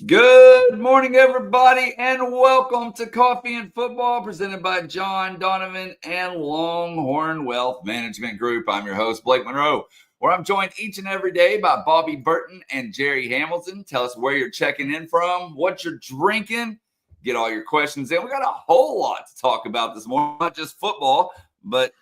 Good morning, everybody, and welcome to Coffee and Football, presented by John Donovan and Longhorn Wealth Management Group. I'm your host, Blake Monroe, where I'm joined each and every day by Bobby Burton and Jerry Hamilton. Tell us where you're checking in from, what you're drinking, get all your questions in. We got a whole lot to talk about this morning, not just football, but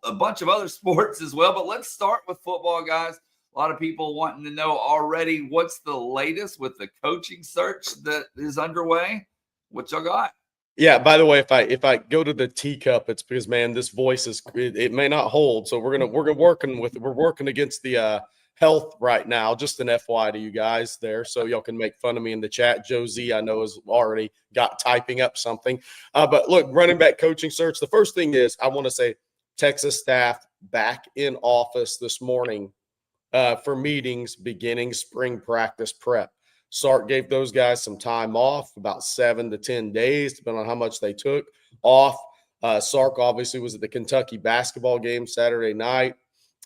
a bunch of other sports as well. But let's start with football, guys. A lot of people wanting to know already what's the latest with the coaching search that is underway. What y'all got? Yeah, by the way, if I go to the teacup, it's because, man, this voice it may not hold. So we're working against the health right now. Just an FYI to you guys there, so y'all can make fun of me in the chat. Joe Z, I know, has already got typing up something. But look, running back coaching search. The first thing is I want to say Texas staff back in office this morning for meetings beginning spring practice prep. Sark gave those guys some time off, about 7 to 10 days, depending on how much they took off. Sark obviously was at the Kentucky basketball game Saturday night,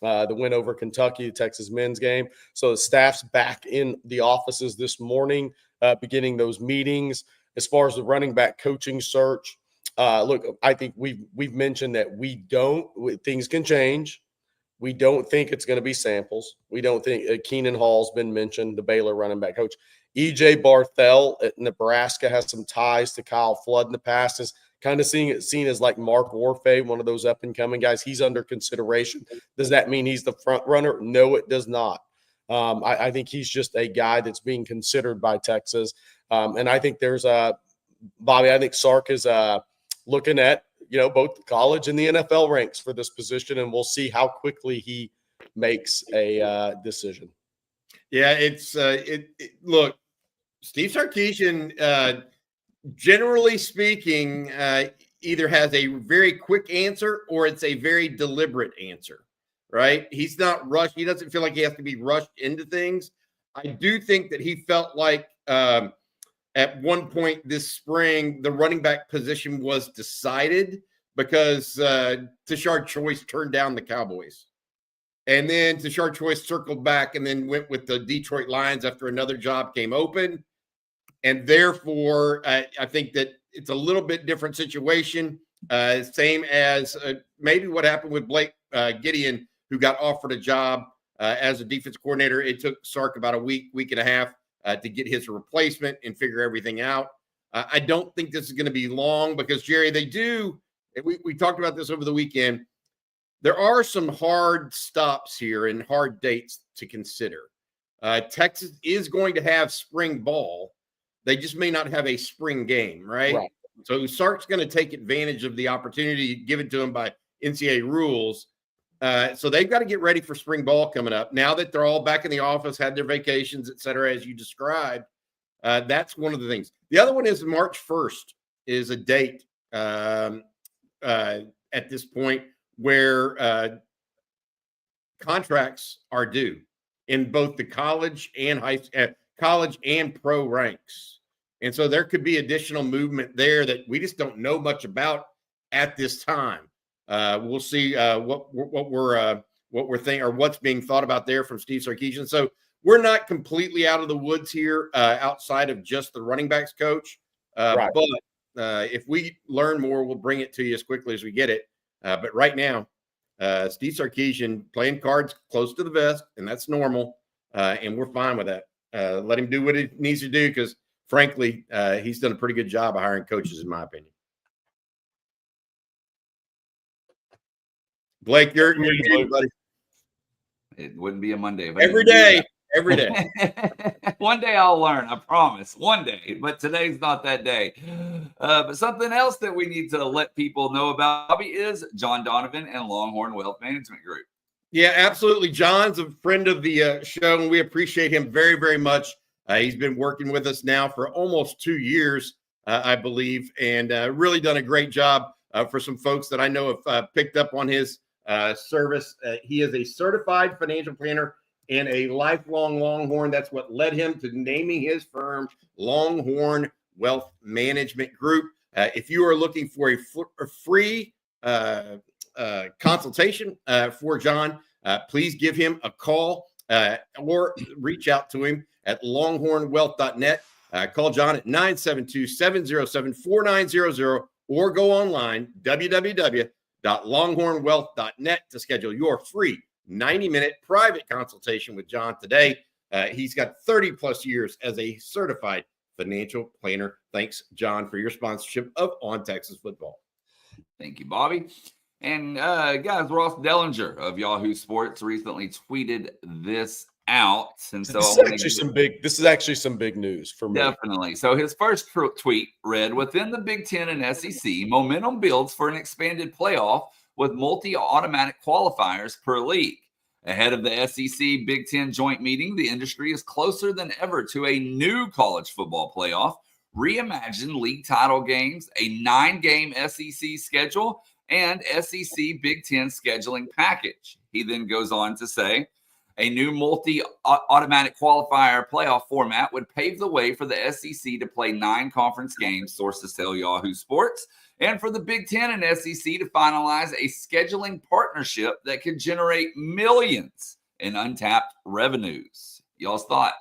the win over Kentucky, the Texas men's game. So the staff's back in the offices this morning, beginning those meetings. As far as the running back coaching search, look, I think we've mentioned that things can change. We don't think it's going to be Samples. We don't think Keenan Hall's been mentioned, the Baylor running back coach. E.J. Barthel at Nebraska has some ties to Kyle Flood in the past. Is kind of seen as like Mark Warfay, one of those up-and-coming guys. He's under consideration. Does that mean he's the front runner? No, it does not. I think he's just a guy that's being considered by Texas. And I think there's Bobby, I think Sark is looking at both the college and the NFL ranks for this position, and we'll see how quickly he makes a decision. Yeah, look, Steve Sarkisian, generally speaking, either has a very quick answer or it's a very deliberate answer, right? He's not rushed. He doesn't feel like he has to be rushed into things. I do think that he felt like at one point this spring, the running back position was decided because Tashard Choice turned down the Cowboys. And then Tashard Choice circled back and then went with the Detroit Lions after another job came open. And therefore, I think that it's a little bit different situation. Same as maybe what happened with Blake Gideon, who got offered a job as a defense coordinator. It took Sark about a week and a half to get his replacement and figure everything out. I don't think this is going to be long because, Jerry, we talked about this over the weekend. There are some hard stops here and hard dates to consider. Texas is going to have spring ball. They just may not have a spring game, right? So Sark's going to take advantage of the opportunity given to him by NCAA rules. So they've got to get ready for spring ball coming up. Now that they're all back in the office, had their vacations, et cetera, as you described, that's one of the things. The other one is March 1st is a date at this point where contracts are due in both the college and pro ranks. And so there could be additional movement there that we just don't know much about at this time. We'll see what we're thinking or what's being thought about there from Steve Sarkisian. So we're not completely out of the woods here outside of just the running backs coach. But if we learn more, we'll bring it to you as quickly as we get it. But right now, Steve Sarkisian playing cards close to the vest, and that's normal. And we're fine with that. Let him do what he needs to do because, frankly, he's done a pretty good job of hiring coaches, in my opinion. Blake, you're buddy. It wouldn't be a Monday. Every day. One day I'll learn, I promise. One day, but today's not that day. But something else that we need to let people know about, Bobby, is John Donovan and Longhorn Wealth Management Group. Yeah, absolutely. John's a friend of the show, and we appreciate him very, very much. He's been working with us now for almost 2 years, I believe, and really done a great job for some folks that I know have picked up on his service. He is a certified financial planner and a lifelong Longhorn. That's what led him to naming his firm Longhorn Wealth Management Group. If you are looking for a free consultation for John, please give him a call or reach out to him at longhornwealth.net. Call John at 972-707-4900 or go online, www.longhornwealth.net, to schedule your free 90-minute private consultation with John today. He's got 30-plus years as a certified financial planner. Thanks, John, for your sponsorship of On Texas Football. Thank you, Bobby. And guys, Ross Dellinger of Yahoo Sports recently tweeted this out. And so this is actually some big news for me. Definitely. So his first tweet read, within the Big Ten and SEC, momentum builds for an expanded playoff with multi-automatic qualifiers per league. Ahead of the SEC Big Ten joint meeting, the industry is closer than ever to a new college football playoff, reimagined league title games, a 9-game SEC schedule, and SEC Big Ten scheduling package. He then goes on to say, a new multi-automatic qualifier playoff format would pave the way for the SEC to play 9 conference games, sources tell Yahoo Sports, and for the Big Ten and SEC to finalize a scheduling partnership that could generate millions in untapped revenues. Y'all's thought?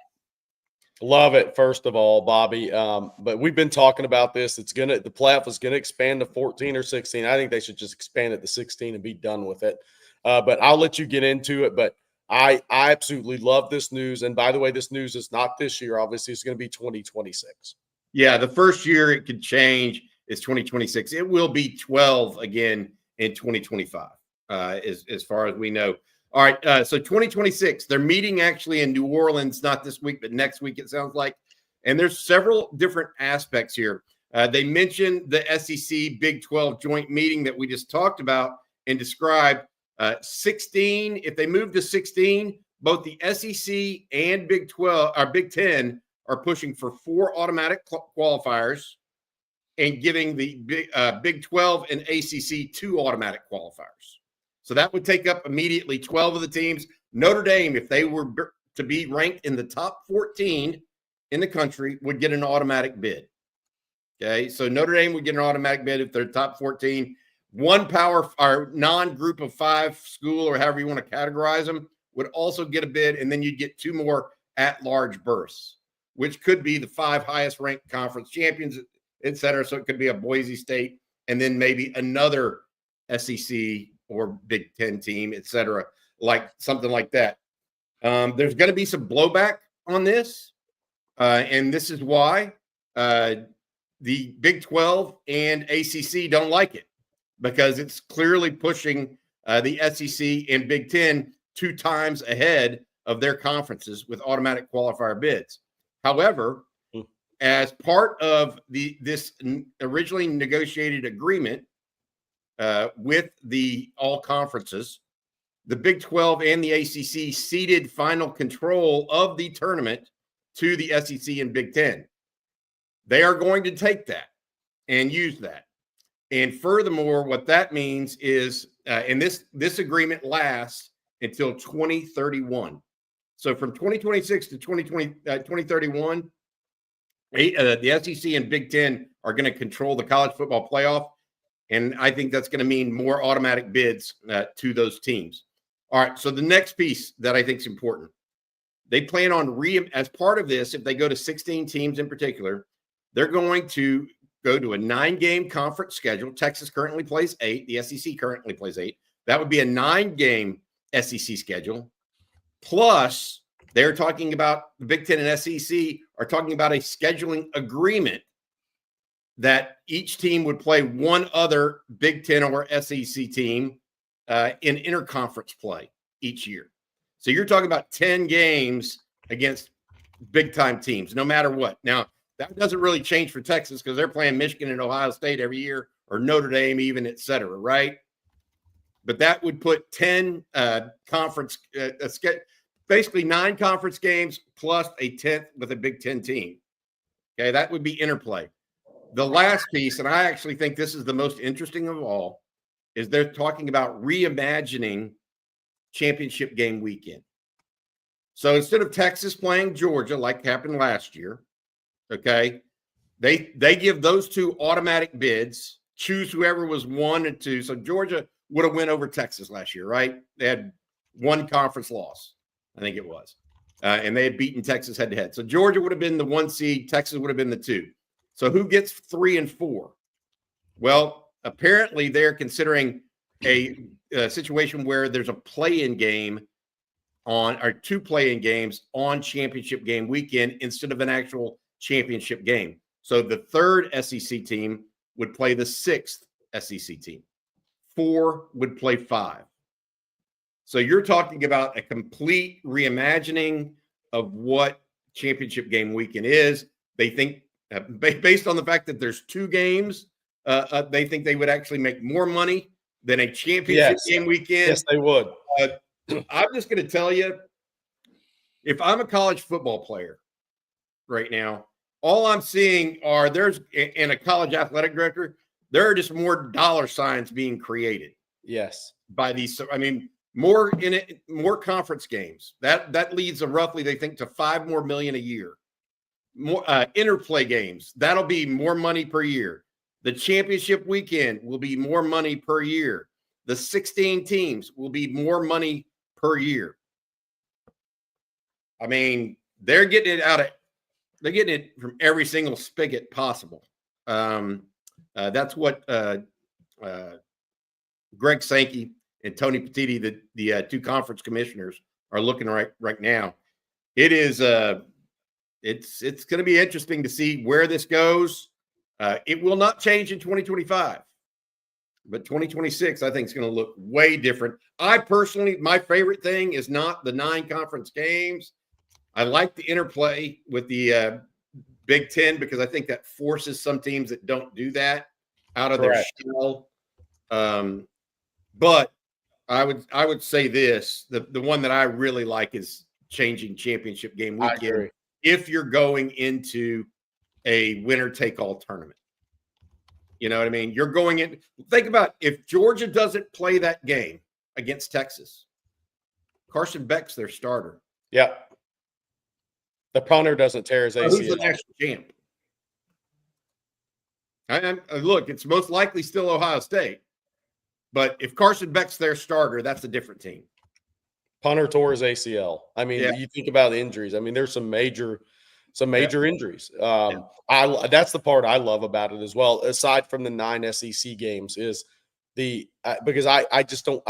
Love it, first of all, Bobby. But we've been talking about this. The playoff is gonna expand to 14 or 16. I think they should just expand it to 16 and be done with it. But I'll let you get into it. But I absolutely love this news. And by the way, this news is not this year. Obviously, it's going to be 2026. Yeah, the first year it could change is 2026. It will be 12 again in 2025, as far as we know. All right, so 2026, they're meeting actually in New Orleans, not this week, but next week, it sounds like. And there's several different aspects here. They mentioned the SEC Big 12 joint meeting that we just talked about and described. 16, if they move to 16, both the SEC and Big 12 or Big 10 are pushing for 4 automatic qualifiers and giving the Big 12 and ACC 2 automatic qualifiers. So that would take up immediately 12 of the teams. Notre Dame, if they were to be ranked in the top 14 in the country, would get an automatic bid. Okay, so Notre Dame would get an automatic bid if they're top 14. One power or non-group of 5 school, or however you want to categorize them, would also get a bid, and then you'd get 2 more at-large berths, which could be the 5 highest-ranked conference champions, et cetera. So it could be a Boise State, and then maybe another SEC or Big Ten team, et cetera, like something like that. There's going to be some blowback on this, and this is why the Big 12 and ACC don't like it, because it's clearly pushing the SEC and Big Ten 2 times ahead of their conferences with automatic qualifier bids. However, as part of this originally negotiated agreement with the all conferences, the Big 12 and the ACC ceded final control of the tournament to the SEC and Big Ten. They are going to take that and use that. And furthermore, what that means is, and this agreement lasts until 2031. So from 2026 to 2031, the SEC and Big Ten are going to control the college football playoff. And I think that's going to mean more automatic bids to those teams. All right, so the next piece that I think is important, they plan on, as part of this, if they go to 16 teams in particular, they're going to go to a 9-game conference schedule. Texas currently plays 8. The SEC currently plays 8. That would be a 9-game SEC schedule. Plus, they're talking about the Big Ten and SEC are talking about a scheduling agreement that each team would play one other Big Ten or SEC team in interconference play each year. So you're talking about 10 games against big-time teams, no matter what. Now, that doesn't really change for Texas because they're playing Michigan and Ohio State every year, or Notre Dame even, et cetera, right? But that would put 10 conference, basically 9 conference games plus a 10th with a Big Ten team. Okay, that would be interplay. The last piece, and I actually think this is the most interesting of all, is they're talking about reimagining championship game weekend. So instead of Texas playing Georgia like happened last year, okay, they give those 2 automatic bids, choose whoever was 1 and 2. So Georgia would have went over Texas last year, right? They had 1 conference loss, I think it was. and they had beaten Texas head-to-head. So Georgia would have been the 1 seed. Texas would have been the 2. So who gets 3 and 4? Well, apparently they're considering a situation where there's a play-in game or 2 play-in games on championship game weekend instead of an actual championship game. So the 3rd SEC team would play the 6th SEC team. 4 would play 5. So you're talking about a complete reimagining of what championship game weekend is. They think, based on the fact that there's 2 games, they think they would actually make more money than a championship game weekend. Yes, they would. I'm just going to tell you, if I'm a college football player right now, all I'm seeing are and a college athletic director, there are just more dollar signs being created. Yes. By these, I mean, more conference games. That leads roughly, they think, to $5 more million a year. More interplay games. That'll be more money per year. The championship weekend will be more money per year. The 16 teams will be more money per year. I mean, they're getting it from every single spigot possible. That's what Greg Sankey and Tony Petitti, the 2 conference commissioners, are looking right now. It is it's going to be interesting to see where this goes. It will not change in 2025, but 2026, I think, is going to look way different. I personally, my favorite thing is not the 9 conference games. I like the interplay with the Big Ten because I think that forces some teams that don't do that out of their shell. But I would say this: the one that I really like is changing championship game weekend. If you're going into a winner-take-all tournament, you know what I mean. You're going in. Think about if Georgia doesn't play that game against Texas, Carson Beck's their starter. Yeah. The punter doesn't tear his ACL. Who's the national champ? Look, it's most likely still Ohio State. But if Carson Beck's their starter, that's a different team. Punter tore his ACL. I mean, you think about the injuries. I mean, there's some major injuries. That's the part I love about it as well. Aside from the 9 SEC games, is because I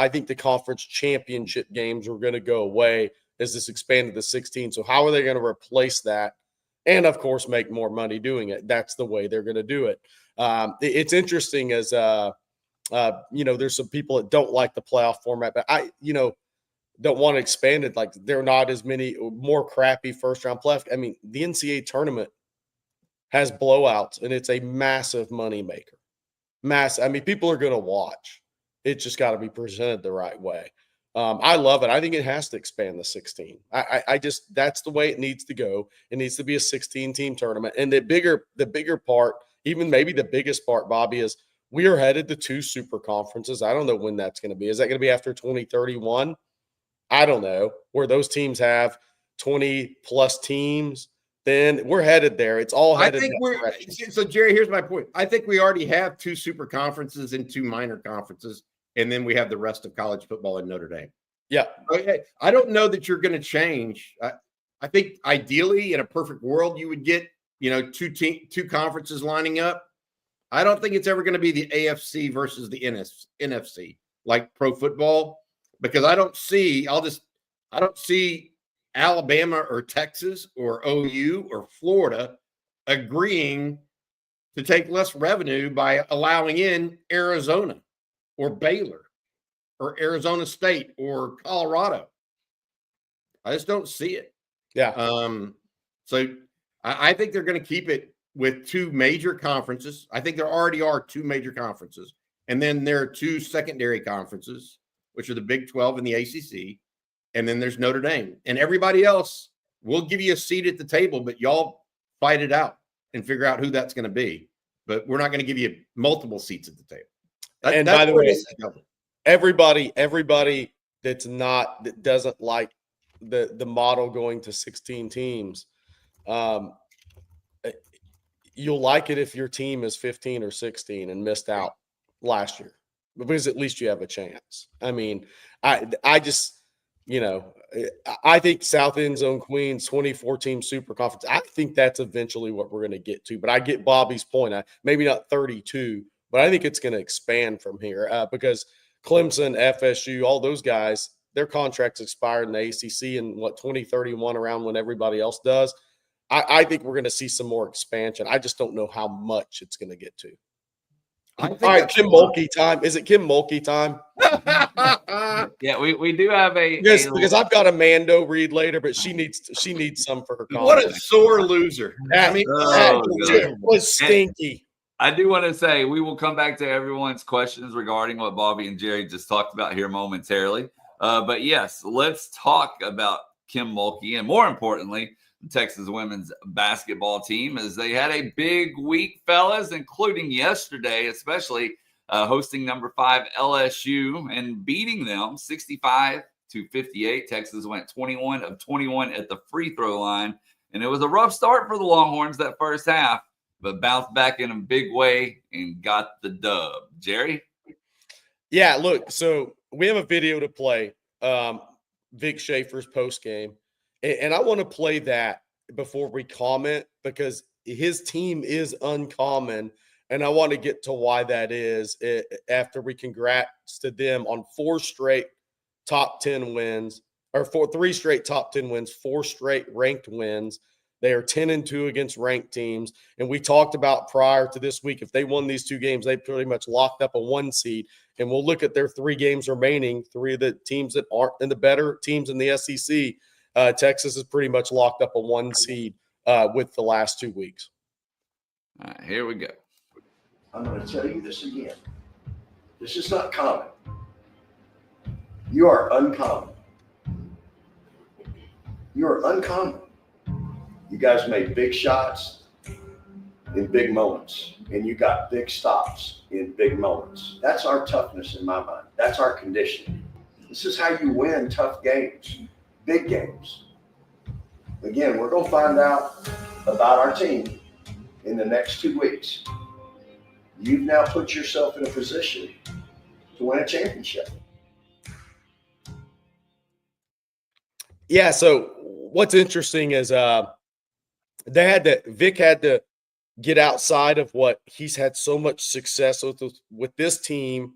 think the conference championship games are going to go away as this expanded to 16. So how are they going to replace that? And of course, make more money doing it. That's the way they're going to do it. It's interesting as there's some people that don't like the playoff format, but don't want to expand it. Like there are not as many more crappy first round playoff. I mean, the NCAA tournament has blowouts and it's a massive money maker. I mean, people are going to watch. It's just got to be presented the right way. I love it. I think it has to expand the 16. That's the way it needs to go. It needs to be a 16-team tournament. And the bigger part, even maybe the biggest part, Bobby, is we are headed to 2 super conferences. I don't know when that's going to be. Is that going to be after 2031? I don't know. Where those teams have 20-plus teams, then we're headed there. It's all headed. So, Jerry, here's my point. I think we already have 2 super conferences and 2 minor conferences. And then we have the rest of college football in Notre Dame. Yeah. I don't know that you're going to change. I think ideally in a perfect world, you would get, 2 conferences lining up. I don't think it's ever going to be the AFC versus the NFC like pro football, because I don't see Alabama or Texas or OU or Florida agreeing to take less revenue by allowing in Arizona or Baylor or Arizona State or Colorado. I just don't see it. Yeah. So I think they're going to keep it with 2 major conferences. I think there already are 2 major conferences. And then there are 2 secondary conferences, which are the Big 12 and the ACC. And then there's Notre Dame. And everybody else will give you a seat at the table, but y'all fight it out and figure out who that's going to be. But we're not going to give you multiple seats at the table. And by the way, everybody that doesn't like the model going to 16 teams, you'll like it if your team is 15 or 16 and missed out last year, because at least you have a chance. I mean, you know, I think South End Zone Queens 24-team super conference. I think that's eventually what we're going to get to. But I get Bobby's point. Maybe not 32, but I think it's going to expand from here because Clemson, FSU, all those guys, their contracts expired in the ACC in 2031, around when everybody else does. I think we're going to see some more expansion. I just don't know how much it's going to get to. All right, Kim Mulkey time. Is it Kim Mulkey time? Yeah, we do have because I've got a Mando read later, but she needs some for her comment. What a sore loser. That was stinky. I do want to say we will come back to everyone's questions regarding what Bobby and Jerry just talked about here momentarily. But yes, let's talk about Kim Mulkey and more importantly, the Texas women's basketball team, as they had a big week, fellas, including yesterday, especially hosting number 5 LSU and beating them 65-58. Texas went 21 of 21 at the free throw line. And it was a rough start for the Longhorns that first half, but bounced back in a big way and got the dub. Jerry? Yeah, look, so we have a video to play, Vic Schaefer's post game. And I want to play that before we comment because his team is uncommon. And I want to get to why that is after we congrats to them on 4 straight top 10 wins, or 3 straight top 10 wins, 4 straight ranked wins. They are 10-2 against ranked teams. And we talked about prior to this week, if they won these 2 games, they pretty much locked up a 1 seed. And we'll look at their 3 games remaining, 3 of the teams that aren't in the better teams in the SEC. Texas is pretty much locked up a 1 seed with the last 2 weeks. All right, here we go. I'm going to tell you this again. This is not common. You are uncommon. You are uncommon. You guys made big shots in big moments, and you got big stops in big moments. That's our toughness in my mind. That's our conditioning. This is how you win tough games, big games. Again, we're going to find out about our team in the next 2 weeks. You've now put yourself in a position to win a championship. Yeah, so what's interesting is Vic had to get outside of what he's had so much success with this team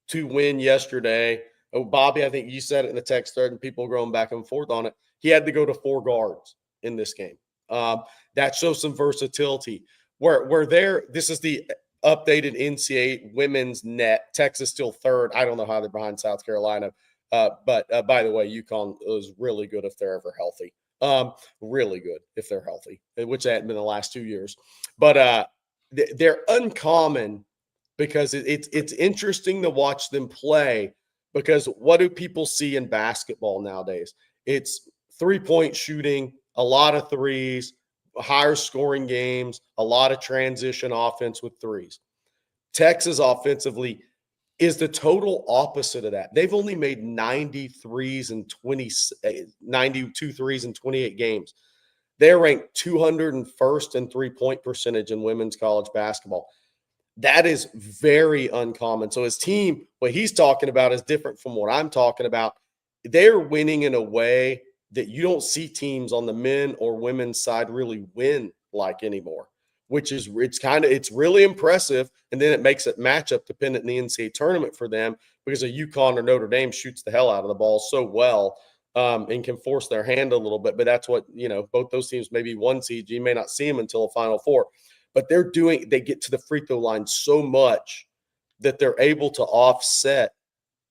to win yesterday. Oh, Bobby, I think you said it in the text thread and people going back and forth on it. He had to go to 4 guards in this game. That shows some versatility. This is the updated NCAA women's net. Texas still 3rd. I don't know how they're behind South Carolina. But by the way, UConn is really good if they're ever healthy. Really good if they're healthy, which they hadn't been the last 2 years. But they're uncommon because it's interesting to watch them play because what do people see in basketball nowadays? It's 3-point shooting, a lot of threes, higher scoring games, a lot of transition offense with threes. Texas offensively is the total opposite of that. They've only made 92 threes in 28 games. They're ranked 201st in 3-point percentage in women's college basketball. That is very uncommon. So his team, what he's talking about is different from what I'm talking about. They're winning in a way that you don't see teams on the men or women's side really win like anymore, which is it's really impressive. And then it makes it matchup dependent in the NCAA tournament for them because a UConn or Notre Dame shoots the hell out of the ball so well and can force their hand a little bit. But that's what, both those teams may be 1 seed. You may not see them until the Final Four. But they get to the free throw line so much that they're able to offset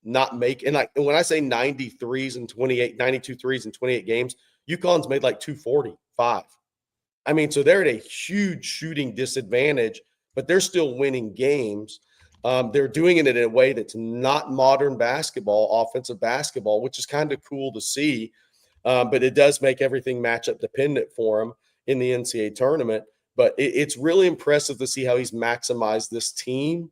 not make. And when I say 92 threes in 28 games, UConn's made like 245. I mean, so they're at a huge shooting disadvantage, but they're still winning games. They're doing it in a way that's not modern basketball, offensive basketball, which is kind of cool to see. But it does make everything matchup dependent for them in the NCAA tournament. But it's really impressive to see how he's maximized this team.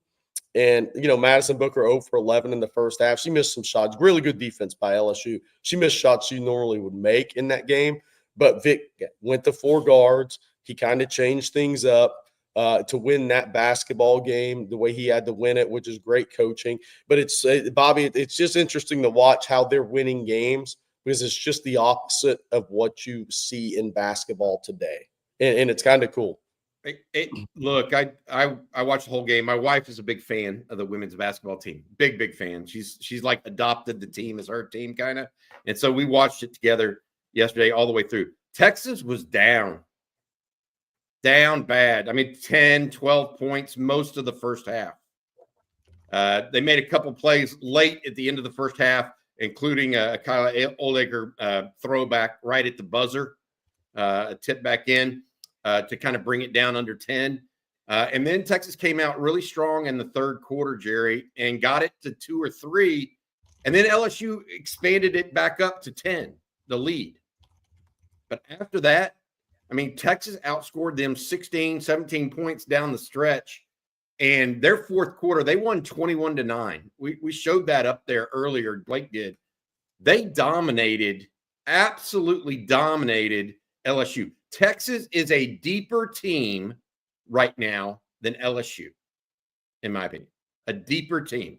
And, Madison Booker 0 for 11 in the first half. She missed some shots. Really good defense by LSU. She missed shots she normally would make in that game. But Vic went to 4 guards. He kind of changed things up to win that basketball game the way he had to win it, which is great coaching. But Bobby, it's just interesting to watch how they're winning games because it's just the opposite of what you see in basketball today. And it's kind of cool. Look, I watched the whole game. My wife is a big fan of the women's basketball team. Big fan. She's like adopted the team as her team kind of. And so we watched it together yesterday all the way through. Texas was down bad. I mean, 10, 12 points most of the first half. They made a couple plays late at the end of the first half, including a Kyle Oldacre throwback right at the buzzer, a tip back in to kind of bring it down under 10. And then Texas came out really strong in the third quarter, Jerry, and got it to 2 or 3. And then LSU expanded it back up to 10, the lead. But after that, I mean, Texas outscored them 16, 17 points down the stretch. And their fourth quarter, they won 21-9. We showed that up there earlier. Blake did. They dominated, absolutely dominated LSU. Texas is a deeper team right now than LSU, in my opinion. A deeper team.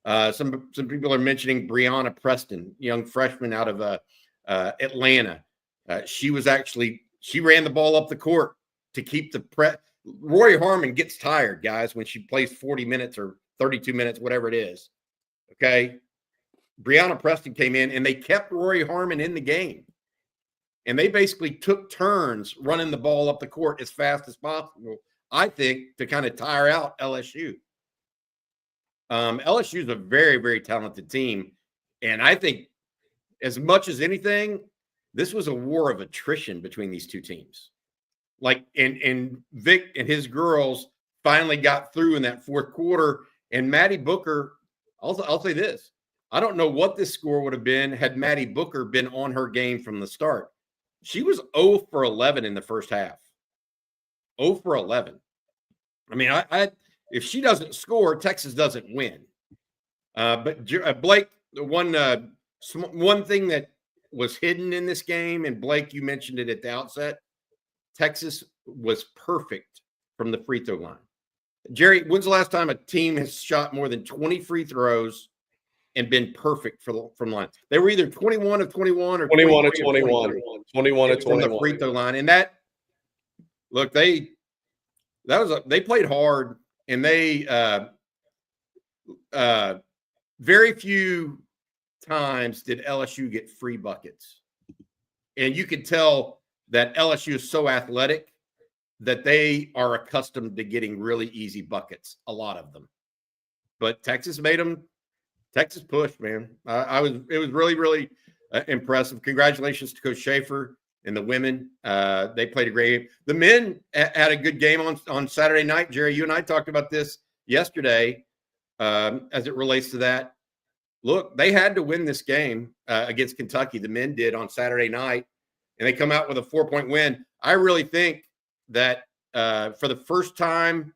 Some people are mentioning Breonna Preston, young freshman out of Atlanta. She ran the ball up the court to keep the Roy Harmon gets tired, guys, when she plays 40 minutes or 32 minutes, whatever it is. Okay. Breonna Preston came in and they kept Roy Harmon in the game. And they basically took turns running the ball up the court as fast as possible, I think, to kind of tire out LSU. LSU is a very, very talented team. And I think as much as anything, this was a war of attrition between these two teams. Like, and Vic and his girls finally got through in that fourth quarter. And Maddie Booker, I'll say this. I don't know what this score would have been had Maddie Booker been on her game from the start. She was 0 for 11 in the first half. 0 for 11. I mean, if she doesn't score, Texas doesn't win. But Blake, the one thing that was hidden in this game, and Blake, you mentioned it at the outset, Texas was perfect from the free throw line. Jerry, when's the last time a team has shot more than 20 free throws and been perfect from line? They were either 21 of 21 or 21 of 21. 21 of 21. From the free throw line. And that, look, they played hard, and they very few times did LSU get free buckets. And you could tell that LSU is so athletic that they are accustomed to getting really easy buckets, a lot of them. But Texas pushed, man. It was really, really impressive. Congratulations to Coach Schaefer and the women. They played a great game. The men had a good game on Saturday night. Jerry, you and I talked about this yesterday as it relates to that. Look, they had to win this game against Kentucky. The men did on Saturday night, and they come out with a 4-point win. I really think that for the first time,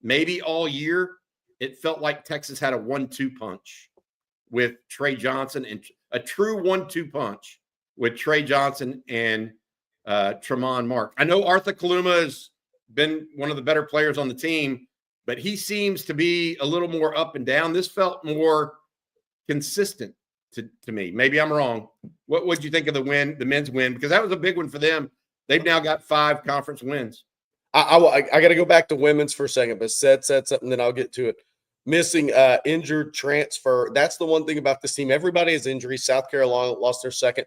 maybe all year, it felt like Texas had a 1-2 punch with Trey Johnson, and a true 1-2 punch with Trey Johnson and Tremont Mark. I know Arthur Kaluma has been one of the better players on the team, but he seems to be a little more up and down. This felt more consistent to me. Maybe I'm wrong. What would you think of the men's win? Because that was a big one for them. They've now got 5 conference wins. I got to go back to women's for a second, but said something, then I'll get to it. Missing injured transfer. That's the one thing about this team. Everybody has injuries. South Carolina lost their second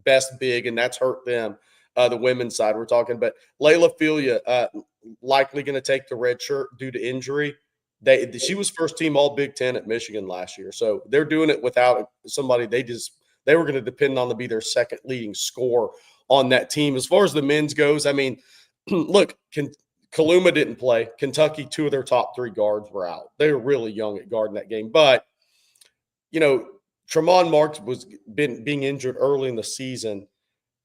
best big, and that's hurt them. The women's side we're talking, but Layla Filia likely going to take the red shirt due to injury. She was first team All Big Ten at Michigan last year, so they're doing it without somebody. They were going to depend on to be their second leading scorer on that team. As far as the men's goes, I mean, look, Kaluma didn't play. Kentucky, 2 of their top 3 guards were out. They were really young at guard in that game, but Tremont Marks was being injured early in the season.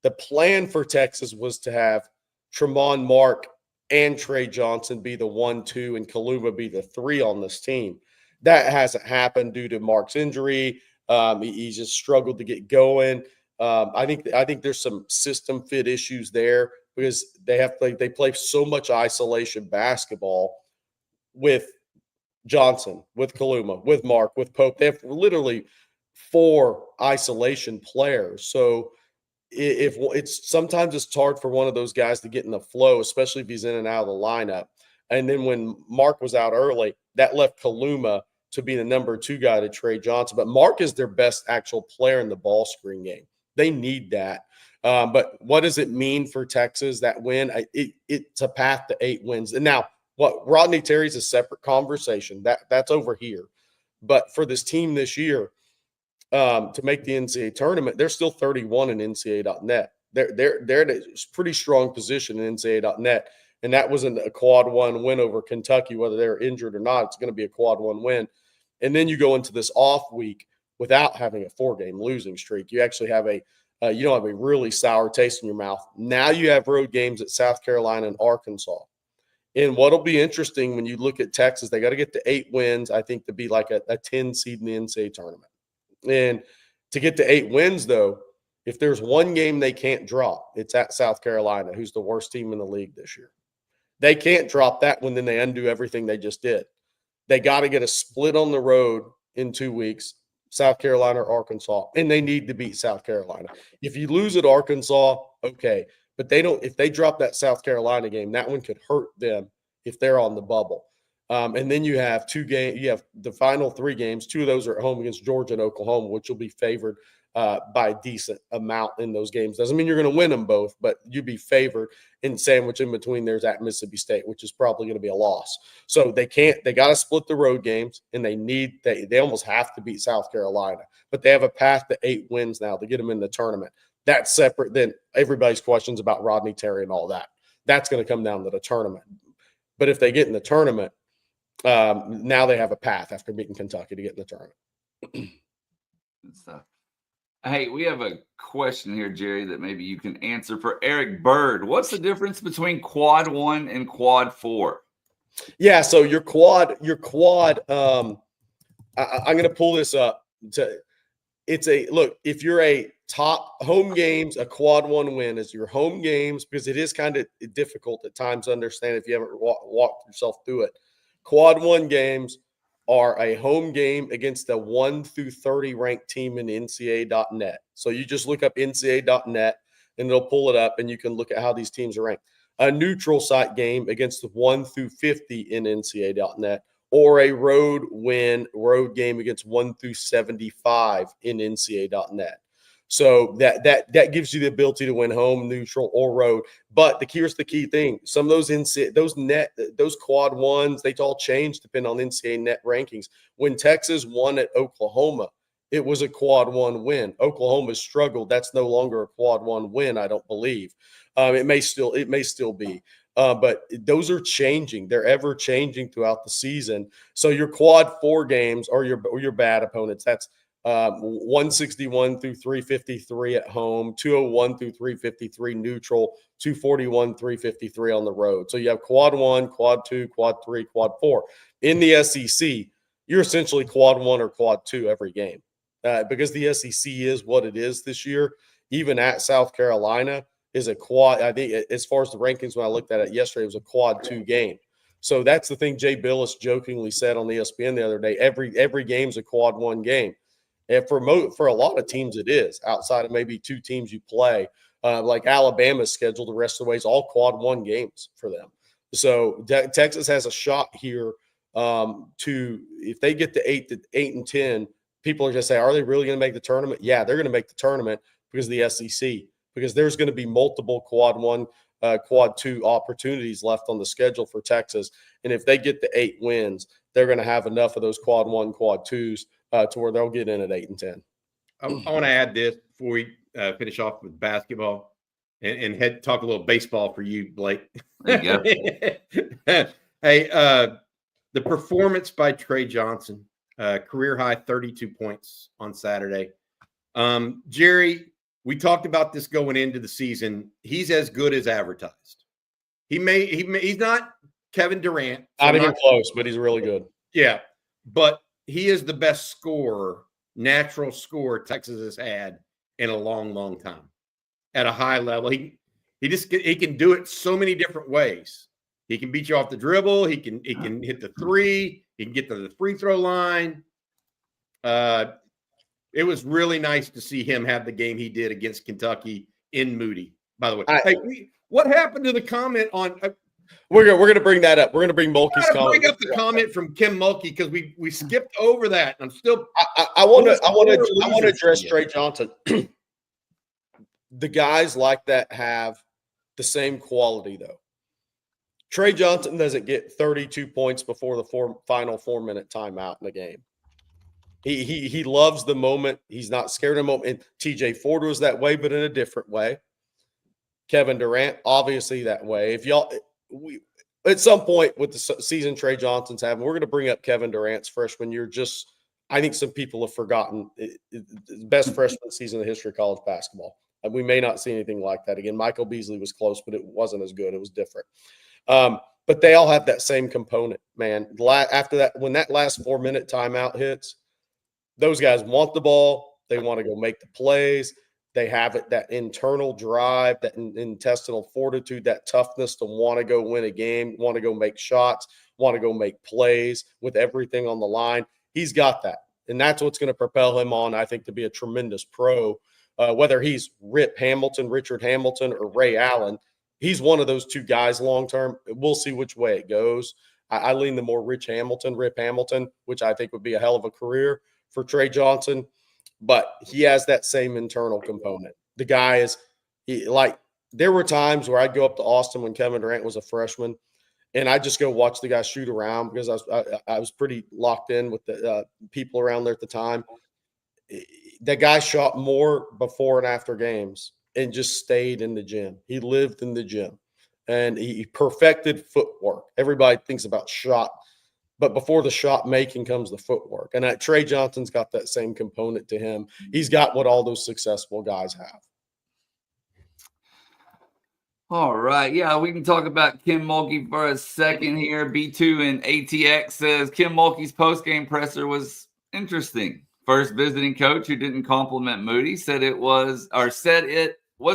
The plan for Texas was to have Tremont Mark and Trey Johnson be the 1-2 and Kaluma be the 3 on this team. That hasn't happened due to Mark's injury. He just struggled to get going. I think there's some system fit issues there because they play so much isolation basketball with Johnson, with Kaluma, with Mark, with Pope. They have literally 4 isolation players. So if it's sometimes it's hard for one of those guys to get in the flow, especially if he's in and out of the lineup. And then when Mark was out early, that left Kaluma to be the number 2 guy to Trey Johnson. But Mark is their best actual player in the ball screen game. They need that. But what does it mean for Texas, that win? It's a path to 8 wins. And now, what Rodney Terry's a separate conversation. That's over here. But for this team this year, to make the NCAA tournament, they're still 31 in NCAA.net. They're in a pretty strong position in NCAA.net. And that wasn't a quad 1 win over Kentucky, whether they're injured or not. It's going to be a quad 1 win. And then you go into this off week without having a 4-game losing streak. You actually have you don't have a really sour taste in your mouth. Now you have road games at South Carolina and Arkansas. And what'll be interesting when you look at Texas, they got to get to 8 wins, I think, to be like a 10 seed in the NCAA tournament. And to get to 8 wins, though, if there's one game they can't drop, it's at South Carolina, who's the worst team in the league this year. They can't drop that one, then they undo everything they just did. They got to get a split on the road in 2 weeks, South Carolina or Arkansas, and they need to beat South Carolina. If you lose at Arkansas, okay, but they don't. If they drop that South Carolina game, that one could hurt them if they're on the bubble. And then you have 2 games. You have the final 3 games. 2 of those are at home against Georgia and Oklahoma, which will be favored by a decent amount in those games. Doesn't mean you're going to win them both, but you'd be favored. In sandwich in between there's at Mississippi State, which is probably going to be a loss. So they got to split the road games, and they almost have to beat South Carolina. But they have a path to 8 wins now to get them in the tournament. That's separate than everybody's questions about Rodney Terry and all that. That's going to come down to the tournament. But if they get in the tournament, now they have a path after beating Kentucky to get in the tournament. Good stuff. Hey, we have a question here, Jerry, that maybe you can answer for Eric Bird. What's the difference between quad 1 and quad 4? Yeah, so your quad. I'm going to pull this up. If you're a top home games, a quad 1 win is your home games, because it is kind of difficult at times to understand if you haven't walked yourself through it. Quad 1 games are a home game against a 1 through 30 ranked team in NCAA.net. So you just look up NCAA.net and it'll pull it up, and you can look at how these teams are ranked. A neutral site game against the 1 through 50 in NCAA.net, or a road game against 1 through 75 in NCAA.net. So that gives you the ability to win home, neutral, or road. But here's the key thing: some of those quad 1s, they all change depending on NCAA net rankings. When Texas won at Oklahoma, it was a quad 1 win. Oklahoma struggled. That's no longer a quad 1 win, I don't believe. It may still be. But those are changing. They're ever changing throughout the season. So your quad 4 games are your bad opponents. That's 161 through 353 at home, 201 through 353 neutral, 241, 353 on the road. So you have quad 1, quad 2, quad 3, quad 4. In the SEC, you're essentially quad 1 or quad 2 every game. Because the SEC is what it is this year, even at South Carolina is a quad. I think as far as the rankings, when I looked at it yesterday, it was a quad 2 game. So that's the thing Jay Billis jokingly said on ESPN the other day. Every game's a quad 1 game. And for a lot of teams, it is, outside of maybe 2 teams you play. Like Alabama's scheduled the rest of the way is all quad 1 games for them. So Texas has a shot here to, if they get to 8 and 10, people are going to say, are they really going to make the tournament? Yeah, they're going to make the tournament because of the SEC, because there's going to be multiple quad 1, quad 2 opportunities left on the schedule for Texas. And if they get to 8 wins, they're going to have enough of those quad 1, quad 2s to where they'll get in at 8 and 10. I want to add this before we finish off with basketball and talk a little baseball for you, Blake. There you go. Hey, the performance by Trey Johnson, career high 32 points on Saturday. Jerry, we talked about this going into the season. He's as good as advertised. He's not Kevin Durant. Not even close, but he's really good. Yeah, but he is the best scorer, natural scorer Texas has had in a long, long time at a high level. He can do it so many different ways. He can beat you off the dribble. He can hit the 3. He can get to the free throw line. It was really nice to see him have the game he did against Kentucky in Moody. By the way, what happened to the comment on? We're gonna bring that up. We're gonna bring Mulkey's comment. Bring up the comment from Kim Mulkey because we skipped over that. And I'm still. I want to address Trey Johnson. The guys like that have the same quality, though. Trey Johnson doesn't get 32 points before the final 4-minute timeout in the game. He loves the moment. He's not scared of the moment. And TJ Ford was that way, but in a different way. Kevin Durant, obviously that way. At some point with the season Trey Johnson's having, we're going to bring up Kevin Durant's freshman year. I think some people have forgotten the best freshman season in the history of college basketball. We may not see anything like that again. Michael Beasley was close, but it wasn't as good. It was different. But they all have that same component, man. After that, when that last 4-minute timeout hits, those guys want the ball. They want to go make the plays. They have that internal drive, that intestinal fortitude, that toughness to want to go win a game, want to go make shots, want to go make plays with everything on the line. He's got that. And that's what's going to propel him on, I think, to be a tremendous pro. Whether he's Richard Hamilton, or Ray Allen, he's one of those two guys long term. We'll see which way it goes. I lean the more Rip Hamilton, which I think would be a hell of a career for Trey Johnson. But he has that same internal component. The guy there were times where I'd go up to Austin when Kevin Durant was a freshman, and I'd just go watch the guy shoot around because I was pretty locked in with the people around there at the time. That guy shot more before and after games and just stayed in the gym. He lived in the gym, and he perfected footwork. Everybody thinks about shot, but before the shot making comes the footwork. And Trey Johnson's got that same component to him. He's got what all those successful guys have. All right. Yeah, we can talk about Kim Mulkey for a second here. B2 and ATX says Kim Mulkey's post-game presser was interesting. First visiting coach who didn't compliment Moody said it was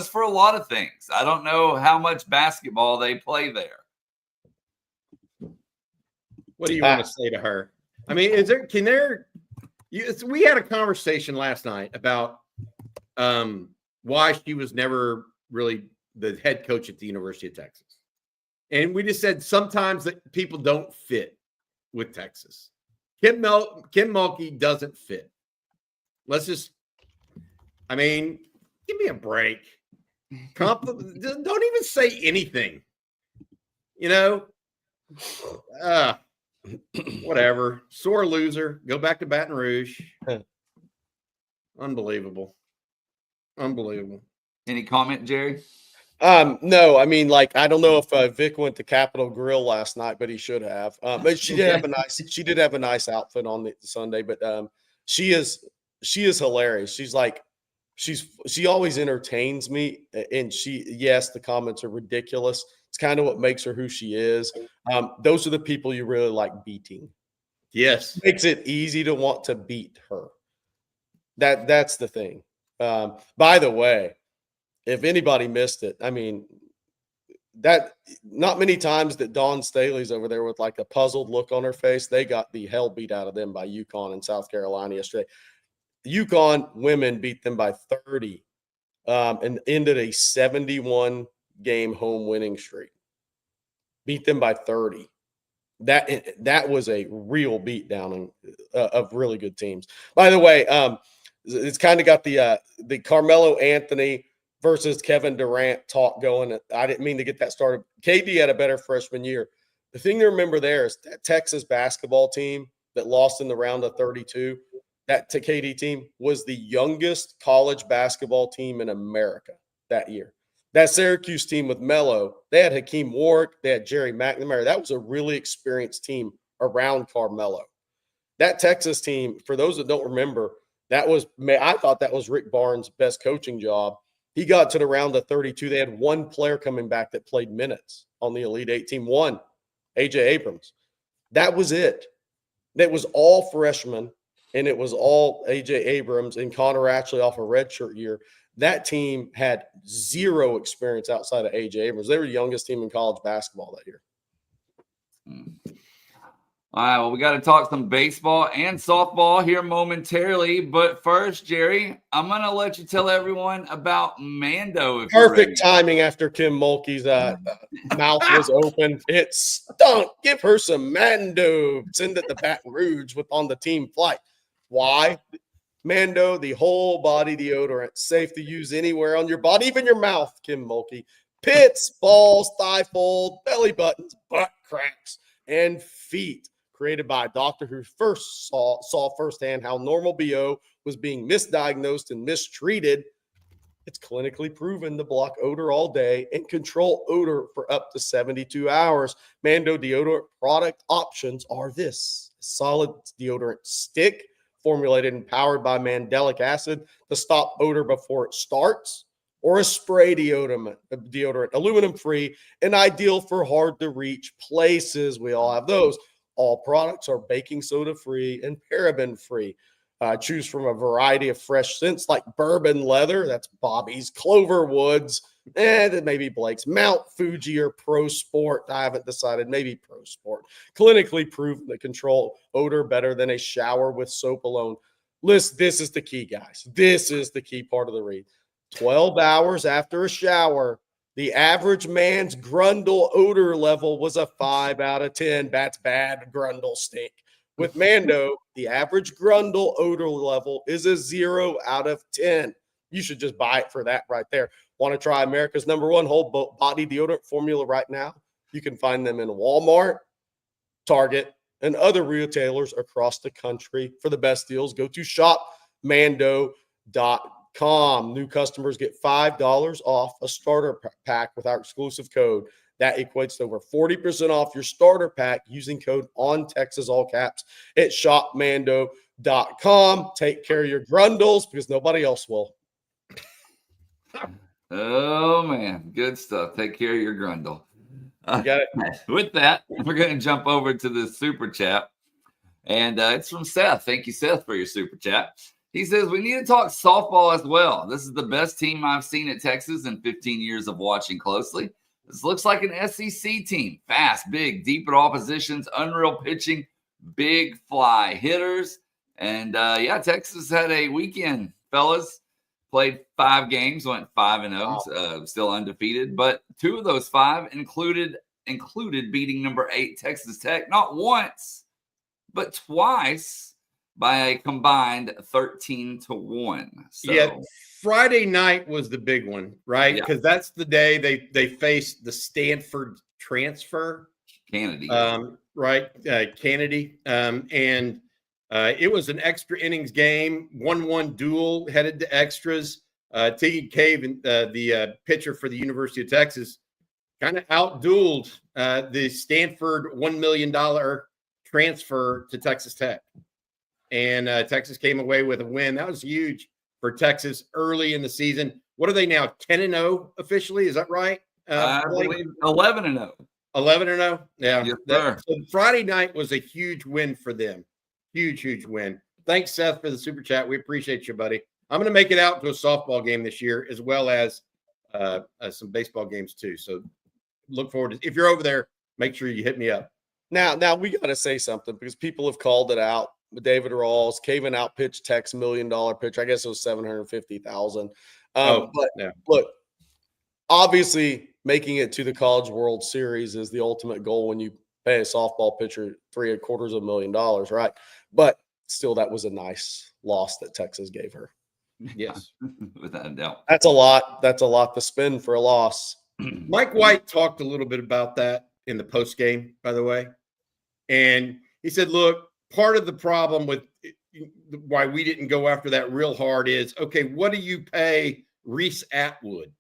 for a lot of things. I don't know how much basketball they play there. What do you want to say to her? I mean, we had a conversation last night about why she was never really the head coach at the University of Texas. And we just said sometimes that people don't fit with Texas. Kim Mulkey doesn't fit. Give me a break. Don't even say anything. Whatever. Sore loser. Go back to Baton Rouge. Unbelievable. Any comment, Jerry? No, I don't know if Vic went to Capitol Grill last night, but he should have. But she did have a nice outfit on the Sunday, but she is hilarious. She always entertains me, and the comments are ridiculous. It's kind of what makes her who she is. Those are the people you really like beating. Yes. Makes it easy to want to beat her. That's the thing. By the way, if anybody missed it, that not many times that Dawn Staley's over there with like a puzzled look on her face. They got the hell beat out of them by UConn in South Carolina yesterday. UConn women beat them by 30 and ended a 71-game home winning streak. Beat them by 30. That was a real beatdown of really good teams. By the way, it's kind of got the Carmelo Anthony versus Kevin Durant talk going. I didn't mean to get that started. KD had a better freshman year. The thing to remember there is that Texas basketball team that lost in the round of 32, that KD team was the youngest college basketball team in America that year. That Syracuse team with Melo, they had Hakeem Warwick, they had Jerry McNamara. That was a really experienced team around Carmelo. That Texas team, for those that don't remember, I thought that was Rick Barnes' best coaching job. He got to the round of 32. They had one player coming back that played minutes on the Elite Eight team, one, A.J. Abrams. That was it. It was all freshmen, and it was all A.J. Abrams and Connor Atchley off a redshirt year. That team had zero experience outside of A.J. Abrams. They were the youngest team in college basketball that year. All right, well, we got to talk some baseball and softball here momentarily. But first, Jerry, I'm going to let you tell everyone about Mando. If you're ready. Perfect timing after Kim Mulkey's mouth was open. It stunk. Give her some Mando. Send it to Baton Rouge on the team flight. Why? Mando, the whole body deodorant, safe to use anywhere on your body, even your mouth, Kim Mulkey. Pits, balls, thigh fold, belly buttons, butt cracks, and feet. Created by a doctor who first saw firsthand how normal BO was being misdiagnosed and mistreated. It's clinically proven to block odor all day and control odor for up to 72 hours. Mando deodorant product options are this: a solid deodorant stick formulated and powered by mandelic acid to stop odor before it starts, or a spray deodorant, aluminum-free and ideal for hard-to-reach places. We all have those. All products are baking soda-free and paraben-free. Choose from a variety of fresh scents like bourbon leather, that's Bobby's, Clover Woods, and maybe Blake's, Mount Fuji, or Pro Sport. I haven't decided, maybe Pro Sport. Clinically proven to control odor better than a shower with soap alone. Listen, this is the key, guys. This is the key part of the read. 12 hours after a shower, the average man's Grundle odor level was a 5 out of 10. That's bad Grundle stink. With Mando, the average Grundle odor level is a 0 out of 10. You should just buy it for that right there. Want to try America's #1 whole body deodorant formula right now? You can find them in Walmart, Target, and other retailers across the country. For the best deals, go to shopmando.com. New customers get $5 off a starter pack with our exclusive code. That equates to over 40% off your starter pack using code ONTexas, all caps, at shopmando.com. Take care of your grundles because nobody else will. Oh, man. Good stuff. Take care of your grundle. You got it. With that, we're going to jump over to the super chat. And it's from Seth. Thank you, Seth, for your super chat. He says, we need to talk softball as well. This is the best team I've seen at Texas in 15 years of watching closely. This looks like an SEC team. Fast, big, deep at all positions, unreal pitching, big fly hitters. And, Texas had a weekend, fellas. Played 5 games, went 5-0, still undefeated. But 2 of those 5 included beating number 8 Texas Tech, not once, but twice by a combined 13-1. So, yeah, Friday night was the big one, right? Because that's the day they faced the Stanford transfer, Kennedy, right? Kennedy, and it was an extra innings game, 1-1 duel, headed to extras. Teague Cave, the pitcher for the University of Texas, kind of outdueled the Stanford $1 million transfer to Texas Tech. And Texas came away with a win. That was huge for Texas early in the season. What are they now, 10-0 officially? Is that right? I believe 11-0. 11-0? Yeah. Yes, sir. So Friday night was a huge win for them. Huge win. Thanks, Seth, for the super chat. We appreciate you, buddy. I'm going to make it out to a softball game this year, as well as some baseball games too. So look forward to, if you're over there, make sure you hit me up. Now we got to say something because people have called it out. David Rawls, Caven outpitched Tech's $1 million pitch. I guess it was $750,000. Look, obviously making it to the College World Series is the ultimate goal when you pay a softball pitcher $750,000, right? But still, that was a nice loss that Texas gave her. Yes, without a doubt. That's a lot. That's a lot to spend for a loss. Mike White talked a little bit about that in the post game, by the way, and he said, "Look, part of the problem with why we didn't go after that real hard is, okay, what do you pay Reese Atwood?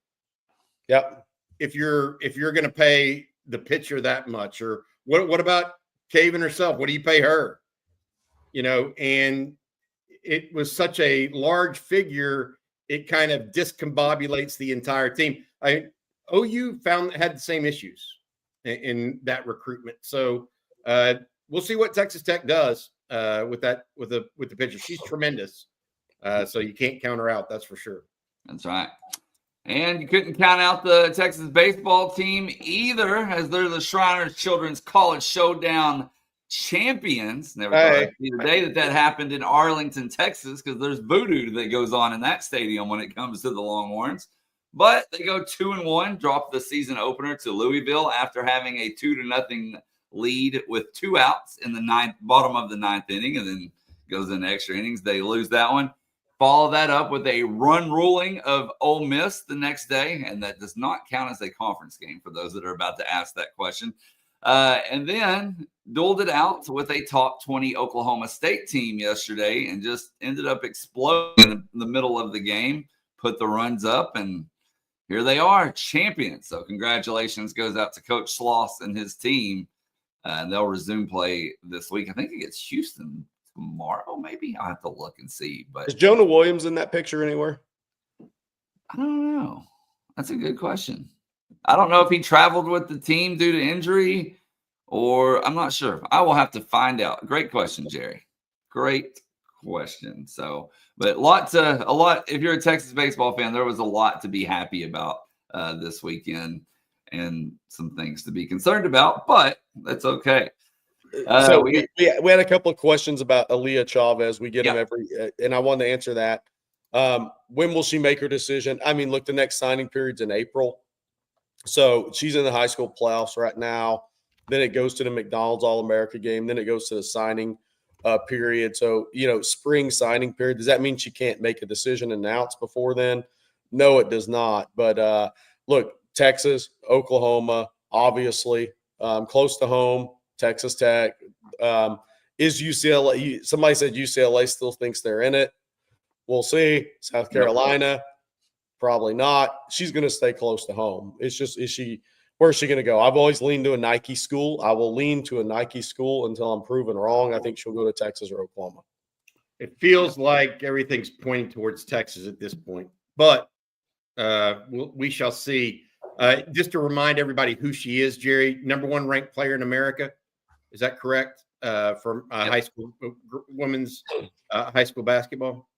Yep. If you're going to pay the pitcher that much, or what about Caven herself? What do you pay her? You know, and it was such a large figure, it kind of discombobulates the entire team. OU had the same issues in that recruitment. So we'll see what Texas Tech does with the pitcher. She's tremendous. So you can't count her out. That's for sure. That's right. And you couldn't count out the Texas baseball team either, as they're the Shriners Children's College Showdown champions. Never thought I'd see the day that happened in Arlington, Texas, because there's voodoo that goes on in that stadium when it comes to the Longhorns. But they go 2-1, drop the season opener to Louisville after having a 2-0 lead with 2 outs in the bottom of the 9th inning, and then goes into extra innings. They lose that one. Follow that up with a run ruling of Ole Miss the next day, and that does not count as a conference game for those that are about to ask that question. And then dueled it out with a top 20 Oklahoma State team yesterday and just ended up exploding in the middle of the game, put the runs up, and here they are, champions. So congratulations goes out to Coach Sloss and his team. And they'll resume play this week. I think it gets Houston tomorrow, maybe. I'll have to look and see. But is Jonah Williams in that picture anywhere? I don't know. That's a good question. I don't know if he traveled with the team due to injury, or I'm not sure. I will have to find out. Great question, Jerry. Great question. So, but a lot. If you're a Texas baseball fan, there was a lot to be happy about this weekend, and some things to be concerned about. But that's okay. So we had a couple of questions about Aaliyah Chavez. We get them every, and I wanted to answer that. When will she make her decision? I mean, look, the next signing period's in April. So she's in the high school playoffs right now. Then it goes to the McDonald's All-America game. Then it goes to the signing period. So, spring signing period. Does that mean she can't make a decision announced before then? No, it does not. But look, Texas, Oklahoma, obviously, close to home, Texas Tech. Is UCLA? Somebody said UCLA still thinks they're in it. We'll see. South Carolina, probably not. She's going to stay close to home. It's just, where's she going to go? I've always leaned to a Nike school. I will lean to a Nike school until I'm proven wrong. I think she'll go to Texas or Oklahoma. It feels like everything's pointing towards Texas at this point, but we shall see. Just to remind everybody who she is, Jerry, #1 ranked player in America. Is that correct? For high school women's high school basketball?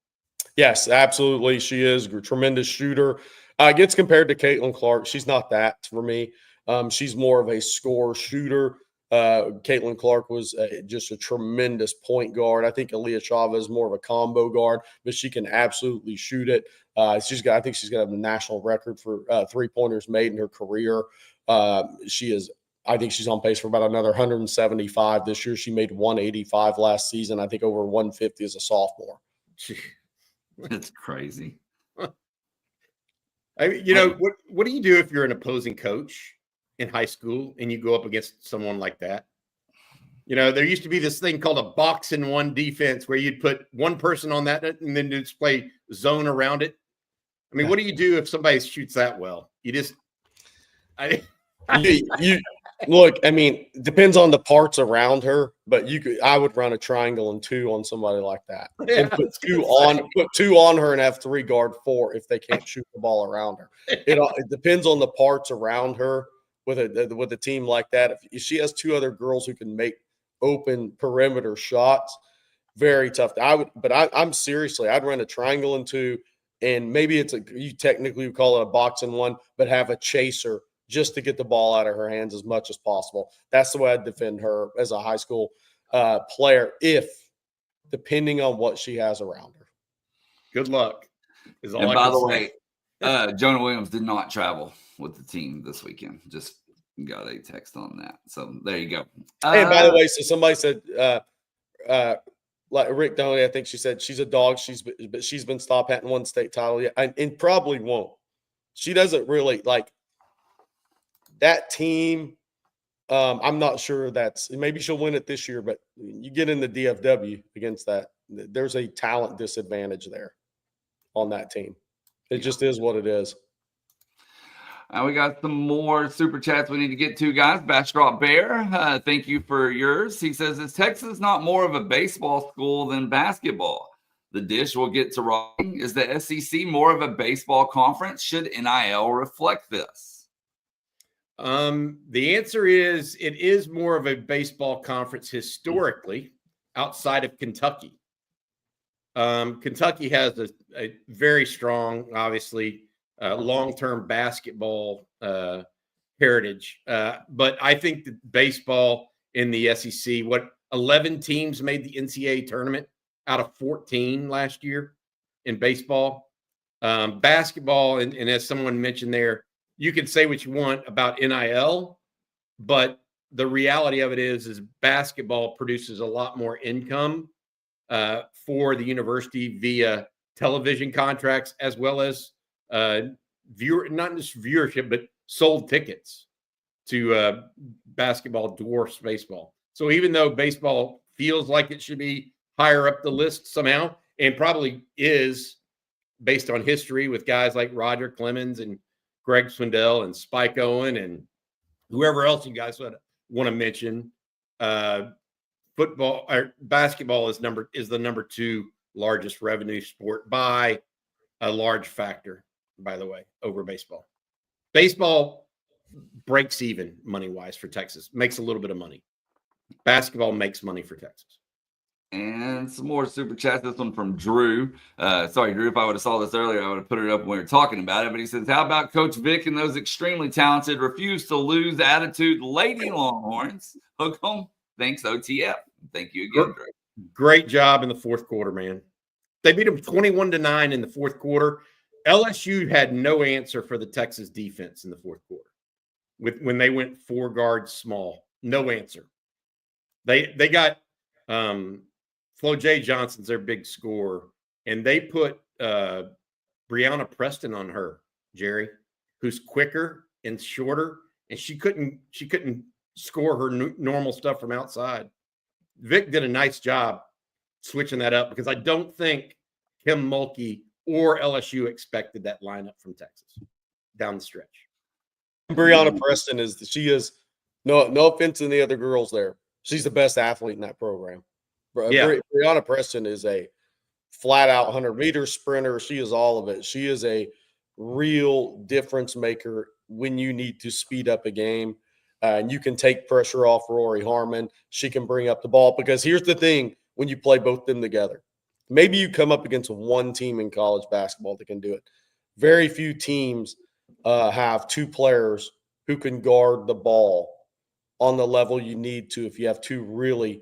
Yes, absolutely. She is a tremendous shooter. Gets compared to Caitlin Clark. She's not that for me. She's more of a score shooter. Caitlin Clark was just a tremendous point guard. I think Aaliyah Chavez is more of a combo guard, but she can absolutely shoot it. I think she's going to have the national record for 3-pointers made in her career. I think she's on pace for about another 175 this year. She made 185 last season. I think over 150 as a sophomore. It's crazy. What do you do if you're an opposing coach in high school and you go up against someone like that? There used to be this thing called a box-and-one defense where you'd put one person on that and then just play zone around it. I mean, what do you do if somebody shoots that well? Look, I mean, depends on the parts around her, but I would run a triangle and 2 on somebody like that. And put two on her and have 3 guard 4 if they can't shoot the ball around her. It depends on the parts around her with a team like that. If she has 2 other girls who can make open perimeter shots, very tough. I'm seriously, I'd run a triangle and 2, and maybe you technically would call it a box and 1, but have a chaser just to get the ball out of her hands as much as possible. That's the way I'd defend her as a high school player, depending on what she has around her. Good luck. And by the way, Jonah Williams did not travel with the team this weekend. Just got a text on that. So there you go. And by the way, so somebody said, like Rick Downey, I think she said she's a dog. But she's been stopped at 1 state title yet, and probably won't. She doesn't really like that team. I'm not sure maybe she'll win it this year, but you get in the DFW against that. There's a talent disadvantage there on that team. It just is what it is. We got some more super chats we need to get to, guys. Bastrop Bear, thank you for yours. He says, is Texas not more of a baseball school than basketball? The dish will get to writing. Is the SEC more of a baseball conference? Should NIL reflect this? The answer is it is more of a baseball conference historically outside of Kentucky. Kentucky has a very strong, obviously, long-term basketball heritage. But I think that baseball in the SEC, 11 teams made the NCAA tournament out of 14 last year in baseball. Basketball, and as someone mentioned there, you can say what you want about NIL, but the reality of it is basketball produces a lot more income for the university via television contracts, as well as not just viewership, but sold tickets to basketball dwarfs baseball. So even though baseball feels like it should be higher up the list somehow, and probably is based on history with guys like Roger Clemens and Greg Swindell and Spike Owen and whoever else you guys want to mention, football or basketball is the number 2 largest revenue sport by a large factor, by the way, over baseball. Baseball breaks even money-wise for Texas, makes a little bit of money. Basketball makes money for Texas. And some more super chats. This one from Drew. Sorry, Drew, if I would have saw this earlier, I would have put it up when we were talking about it. But he says, how about Coach Vic and those extremely talented, refuse to lose attitude Lady Longhorns? Hook 'em. Thanks, OTF. Thank you again, Drew. Great job in the fourth quarter, man. They beat them 21-9 in the fourth quarter. LSU had no answer for the Texas defense in the fourth quarter when they went 4 guards small. No answer. They got Flo J. Johnson's their big scorer, and they put Brianna Preston on her, Jerry, who's quicker and shorter, and she couldn't score her normal stuff from outside. Vic did a nice job switching that up because I don't think Kim Mulkey or LSU expected that lineup from Texas down the stretch. Brianna Preston is no offense to the other girls there. She's the best athlete in that program. Yeah. Brianna Preston is a flat out 100-meter sprinter. She is all of it. She is a real difference maker when you need to speed up a game. And you can take pressure off Rory Harmon. She can bring up the ball because here's the thing when you play both them together. Maybe you come up against one team in college basketball that can do it. Very few teams have 2 players who can guard the ball on the level you need to if you have 2 really,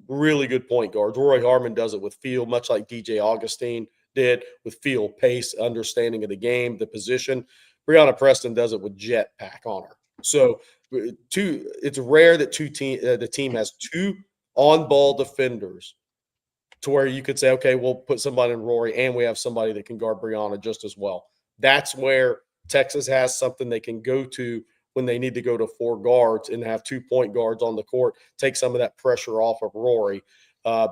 really good point guards. Rory Harmon does it with feel, much like DJ Augustine did with feel, pace, understanding of the game, the position. Brianna Preston does it with jetpack on her. So it's rare that the team has 2 on-ball defenders to where you could say, okay, we'll put somebody in Rory and we have somebody that can guard Brianna just as well. That's where Texas has something they can go to when they need to go to 4 guards and have 2 point guards on the court, take some of that pressure off of Rory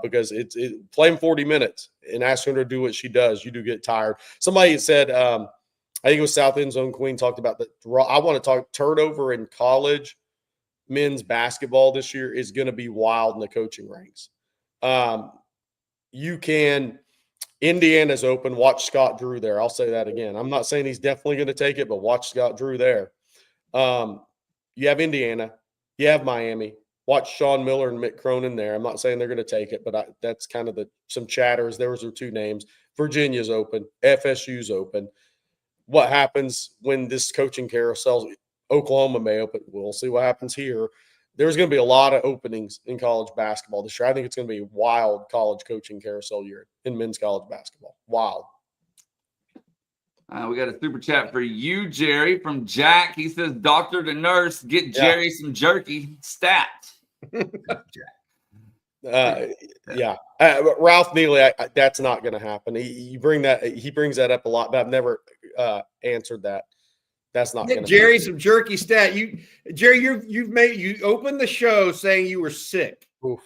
because it's playing 40 minutes and asking her to do what she does. You do get tired. Somebody said, I think it was South End Zone Queen talked about that. I want to talk turnover in college men's basketball this year is going to be wild in the coaching ranks. Indiana's open. Watch Scott Drew there. I'll say that again. I'm not saying he's definitely going to take it, but watch Scott Drew there. You have Indiana. You have Miami. Watch Sean Miller and Mick Cronin there. I'm not saying they're going to take it, but that's kind of some chatters. Those are 2 names. Virginia's open. FSU's open. What happens when this coaching carousel? Oklahoma may open. We'll see what happens here. There's going to be a lot of openings in college basketball this year. I think it's going to be a wild college coaching carousel year in men's college basketball. Wild. We got a super chat for you, Jerry, from Jack. He says, doctor to nurse, get Jerry some jerky stat. Ralph Neely, that's not going to happen. He brings that up a lot, but I've never answered that. That's not going to Jerry happen. some jerky stat. You opened the show saying you were sick. Oof.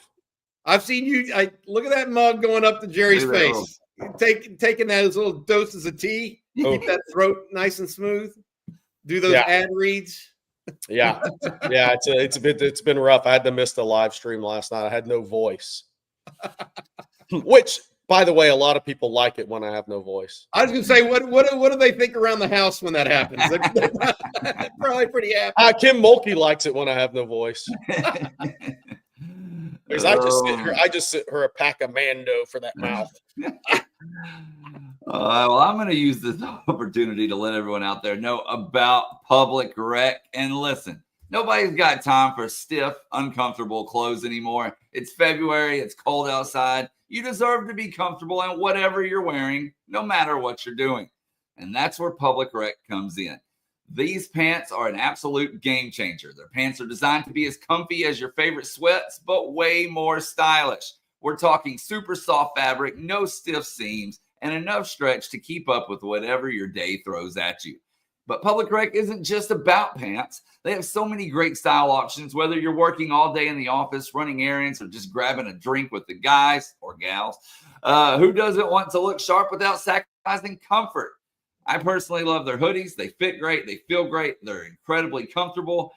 I've seen you. Look at that mug going up to Jerry's face. Taking those little doses of tea. Keep that throat nice and smooth. Do those ad reads. Yeah. It's been rough. I had to miss the live stream last night. I had no voice. Which, by the way, a lot of people like it when I have no voice. I was going to say, what do they think around the house when that happens? They're probably pretty happy. Kim Mulkey likes it when I have no voice. Because I just sit her a pack of Mando for that mouth. Well, I'm going to use this opportunity to let everyone out there know about Public Rec. And listen, Nobody's got time for stiff, uncomfortable clothes anymore. It's February. It's cold outside. You deserve to be comfortable in whatever you're wearing, no matter what you're doing. And that's where Public Rec comes in. These pants are an absolute game changer. Their pants are designed to be as comfy as your favorite sweats, but way more stylish. We're talking super soft fabric, no stiff seams, and enough stretch to keep up with whatever your day throws at you. But Public Rec isn't just about pants. They have so many great style options, whether you're working all day in the office, running errands, or just grabbing a drink with the guys or gals. Who doesn't want to look sharp without sacrificing comfort? I personally love their hoodies. They fit great. They feel great. They're incredibly comfortable.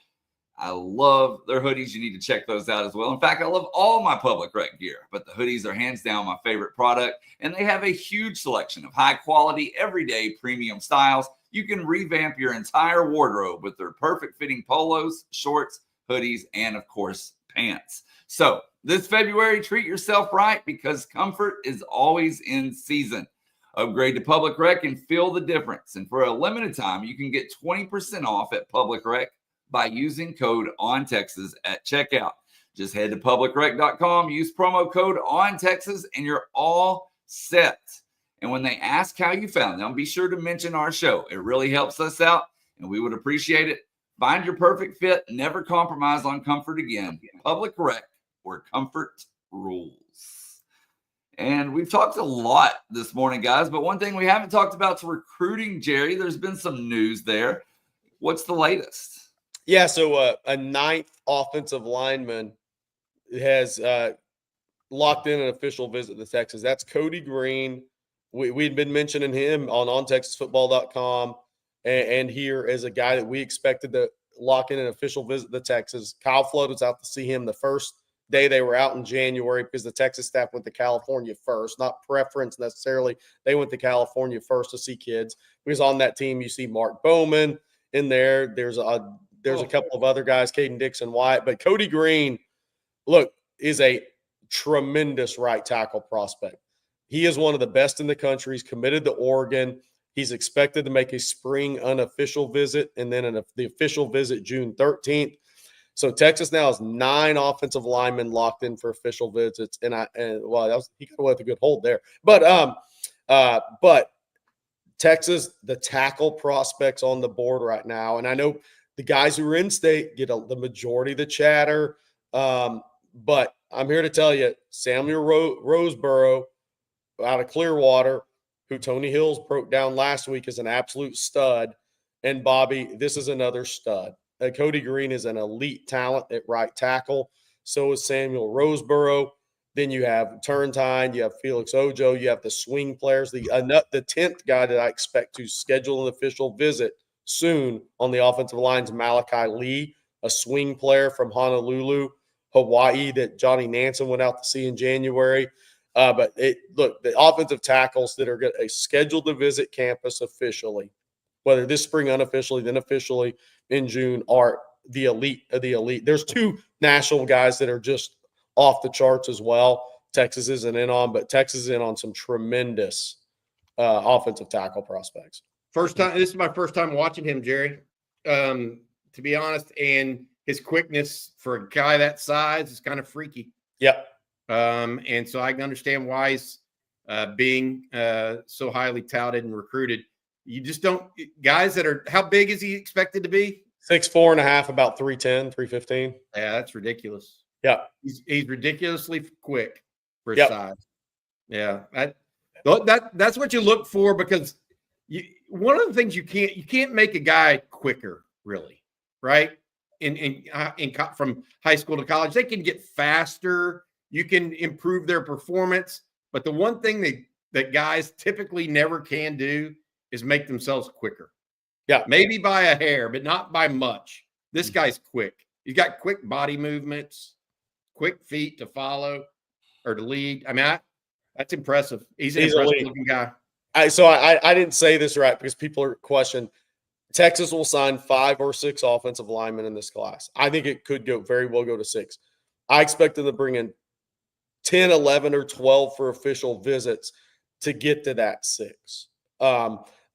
I love their hoodies. You need to check those out as well. In fact, I love all my Public Rec gear, but the hoodies are hands down my favorite product, and they have a huge selection of high quality, everyday premium styles. You can revamp your entire wardrobe with their perfect fitting polos, shorts, hoodies, and of course, pants. So this February, treat yourself right because comfort is always in season. Upgrade to Public Rec and feel the difference. And for a limited time, you can get 20% off at Public Rec by using code ONTexas at checkout. Just head to publicrec.com, use promo code ONTexas, and you're all set. And when they ask how you found them, be sure to mention our show. It really helps us out, and we would appreciate it. Find your perfect fit. Never compromise on comfort again. Public Rec, where comfort rules. And we've talked a lot this morning, guys, but one thing we haven't talked about is recruiting, Jerry. There's been some news there. What's the latest? Yeah, so a ninth offensive lineman has locked in an official visit to Texas. That's Cody Green. We'd been mentioning him on TexasFootball.com and here as a guy that we expected to lock in an official visit to Texas. Kyle Flood was out to see him the first day they were out in January because the Texas staff went to California first, not preference necessarily. They went to California first to see kids. Because on that team, you see Mark Bowman in there. There's a couple of other guys, Caden Dixon White, but Cody Green, look, is a tremendous right tackle prospect. He is one of the best in the country. He's committed to Oregon. He's expected to make a spring unofficial visit and then the official visit June 13th. So Texas now has 9 offensive linemen locked in for official visits, he got away with a good hold there. But Texas, the tackle prospects on the board right now, and I know the guys who are in state get the majority of the chatter, but I'm here to tell you, Samuel Roseboro out of Clearwater, who Tony Hills broke down last week, is an absolute stud, and Bobby, this is another stud. Cody Green is an elite talent at right tackle. So is Samuel Roseboro. Then you have Turntine, you have Felix Ojo, you have the swing players. The 10th guy that I expect to schedule an official visit soon on the offensive line is Malachi Lee, a swing player from Honolulu, Hawaii, that Johnny Nansen went out to see in January. The offensive tackles that are scheduled to visit campus officially, whether this spring unofficially, then officially in June, are the elite of the elite. There's 2 national guys that are just off the charts as well. Texas isn't in on, but Texas is in on some tremendous offensive tackle prospects. This is my first time watching him, Jerry, to be honest, and his quickness for a guy that size is kind of freaky. Yep. And so I can understand why he's being so highly touted and recruited. You just don't – guys that are – how big is he expected to be? 6'4.5", about 310, 315. Yeah, that's ridiculous. Yeah. He's ridiculously quick for his size. Yeah. That's what you look for because one of the things you can't make a guy quicker, really, right? From high school to college, they can get faster. You can improve their performance. But the one thing that guys typically never can do is make themselves quicker. Yeah. Maybe by a hair, but not by much. This guy's quick. He's got quick body movements, quick feet to follow or to lead. I mean, that's impressive. He's an impressive looking guy. I didn't say this right because people are questioning. Texas will sign 5 or 6 offensive linemen in this class. I think it could very well go to 6. I expect them to bring in 10, 11, or 12 for official visits to get to that 6.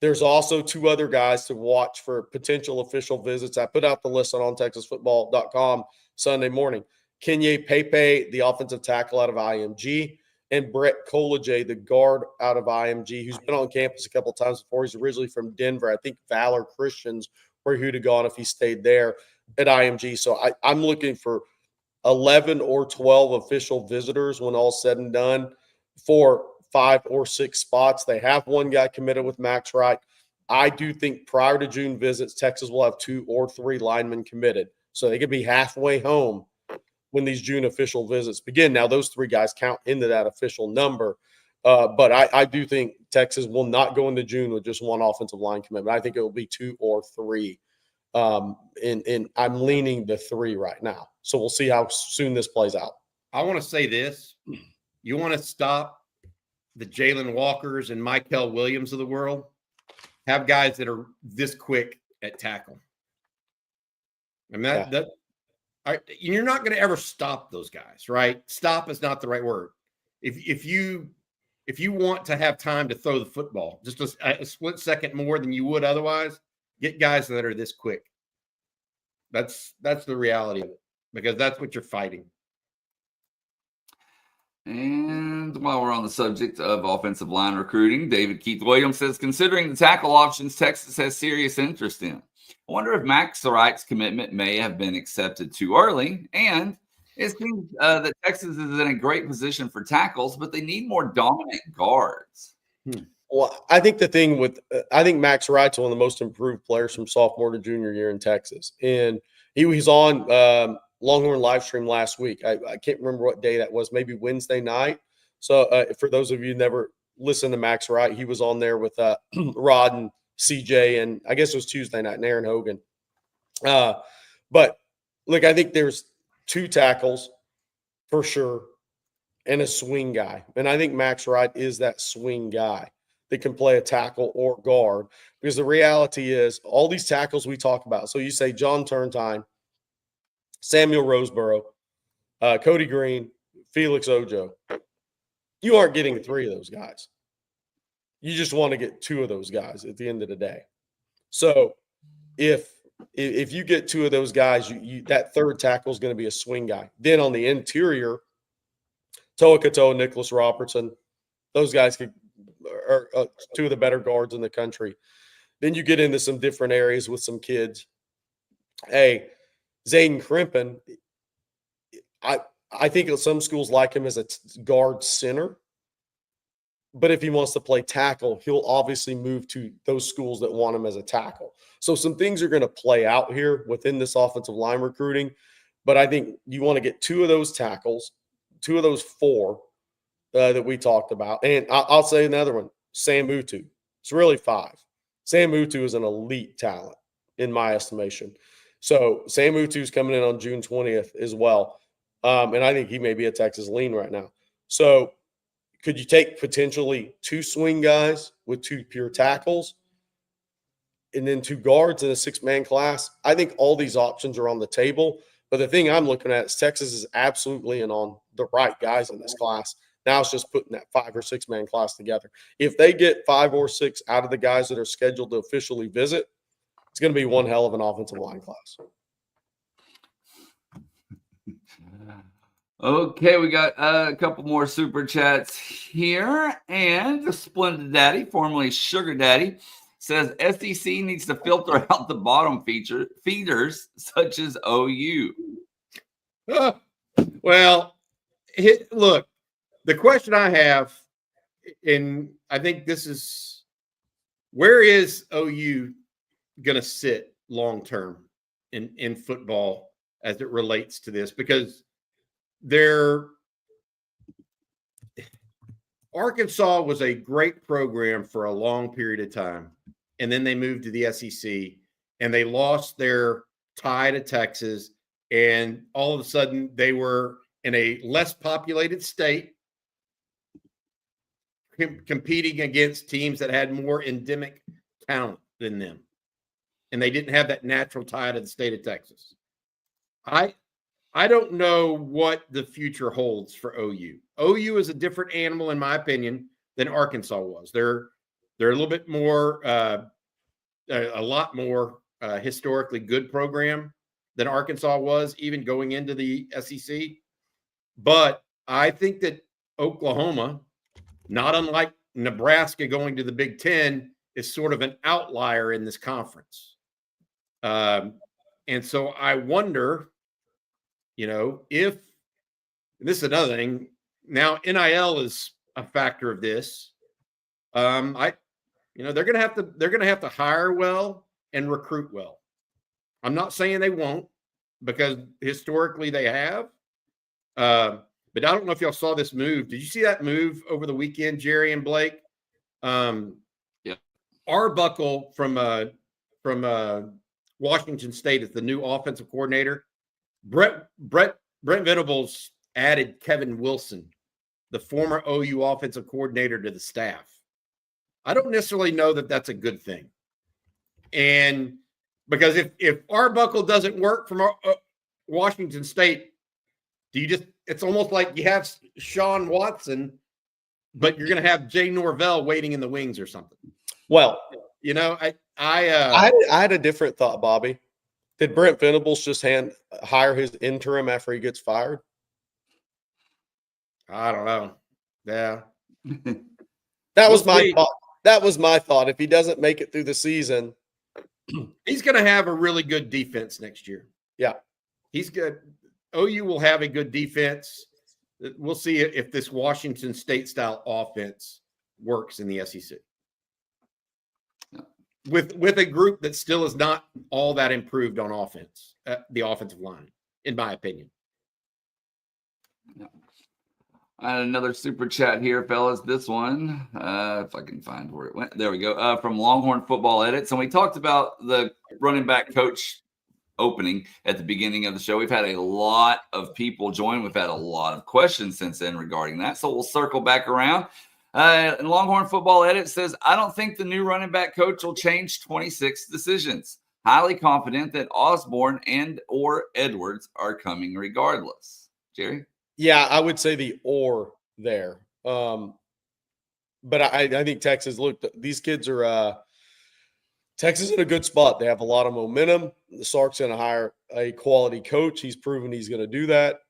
There's also 2 other guys to watch for potential official visits. I put out the list on TexasFootball.com Sunday morning. Kenye Pepe, the offensive tackle out of IMG, and Brett Colajay, the guard out of IMG, who's been on campus a couple of times before. He's originally from Denver. I think Valor Christians where he would have gone if he stayed there at IMG. So I'm looking for 11 or 12 official visitors when all's said and done for 5 or 6 spots. They have 1 guy committed with Max Wright. I do think prior to June visits, Texas will have 2 or 3 linemen committed. So they could be halfway home when these June official visits begin. Now, those 3 guys count into that official number. But I do think Texas will not go into June with just 1 offensive line commitment. I think it will be 2 or 3. And I'm leaning to 3 right now. So we'll see how soon this plays out. I want to say this. You want to stop the Jalen Walkers and Michael Williams of the world? Have guys that are this quick at tackle. And you're not going to ever stop those guys, right? Stop is not the right word. If you want to have time to throw the football, just a split second more than you would otherwise, get guys that are this quick. That's the reality of it, because that's what you're fighting. And while we're on the subject of offensive line recruiting, David Keith Williams says, considering the tackle options Texas has serious interest in, I wonder if Max Wright's commitment may have been accepted too early. And it seems that Texas is in a great position for tackles, but they need more dominant guards. Well, I think the thing with I think Max Wright's one of the most improved players from sophomore to junior year in Texas. And he was on Longhorn livestream last week. I can't remember what day that was, maybe Wednesday night. So for those of you who never listened to Max Wright, he was on there with Rod and CJ, and I guess it was Tuesday night, and Aaron Hogan. But look, I think there's 2 tackles for sure and a swing guy. And I think Max Wright is that swing guy that can play a tackle or guard, because the reality is all these tackles we talk about. So you say John Turntine, Samuel Roseboro, Cody Green, Felix Ojo. You aren't getting 3 of those guys. You just want to get 2 of those guys at the end of the day. So if you get 2 of those guys, that 3rd tackle is going to be a swing guy. Then on the interior, Toa Katoa, Nicholas Robertson, those guys are 2 of the better guards in the country. Then you get into some different areas with some kids. Hey, Zayden Crimpin, I think some schools like him as a guard center. But if he wants to play tackle, he'll obviously move to those schools that want him as a tackle. So some things are going to play out here within this offensive line recruiting. But I think you want to get 2 of those tackles, 2 of those 4 that we talked about. And I'll say another one, Sam Utu. It's really 5. Sam Utu is an elite talent in my estimation. So Sam Utu is coming in on June 20th as well. And I think he may be a Texas lean right now. So could you take potentially 2 swing guys with 2 pure tackles and then 2 guards in a 6-man class? I think all these options are on the table. But the thing I'm looking at is Texas is absolutely in on the right guys in this class. Now it's just putting that 5 or 6-man class together. If they get 5 or 6 out of the guys that are scheduled to officially visit, it's going to be one hell of an offensive line class. Okay, we got a couple more super chats here. And the Splendid Daddy, formerly Sugar Daddy, says SEC needs to filter out the bottom feeders such as OU. Well, look, the question I have, and I think this is, where is OU going to sit long term in football as it relates to this? Because Arkansas was a great program for a long period of time, and then they moved to the SEC, and they lost their tie to Texas, and all of a sudden they were in a less populated state, competing against teams that had more endemic talent than them, and they didn't have that natural tie to the state of Texas. I don't know what the future holds for OU. OU is a different animal, in my opinion, than Arkansas was. They're They're a little bit more, a lot more historically good program than Arkansas was, even going into the SEC. But I think that Oklahoma, not unlike Nebraska going to the Big Ten, is sort of an outlier in this conference. And so I wonder, if this is another thing. Now NIL is a factor of this. They're going to have to hire well and recruit well. I'm not saying they won't, because historically they have. But I don't know if y'all saw this move. Did you see that move over the weekend, Jerry and Blake? Yeah. Arbuckle from Washington State is the new offensive coordinator. Brent Venables added Kevin Wilson, the former OU offensive coordinator, to the staff. I don't necessarily know that that's a good thing. And because if Arbuckle doesn't work from Washington State, it's almost like you have Sean Watson, but you're going to have Jay Norvell waiting in the wings or something. Well, I had a different thought, Bobby. Did Brent Venables just hire his interim after he gets fired? I don't know. Yeah. That was my thought. That was my thought. If he doesn't make it through the season, he's going to have a really good defense next year. Yeah. He's good. OU will have a good defense. We'll see if this Washington State style offense works in the SEC. With a group that still is not all that improved on offense, the offensive line, in my opinion. Yeah. I had another super chat here, fellas. This one, if I can find where it went. There we go. From Longhorn Football Edits. And we talked about the running back coach opening at the beginning of the show. We've had a lot of people join. We've had a lot of questions since then regarding that. So we'll circle back around. And Longhorn Football Edit says, I don't think the new running back coach will change 26 decisions. Highly confident that Osborne and or Edwards are coming regardless. Jerry? Yeah, I would say the or there. But I think Texas, look, these kids are Texas is in a good spot. They have a lot of momentum. The Sark's going to hire a quality coach. He's proven he's going to do that.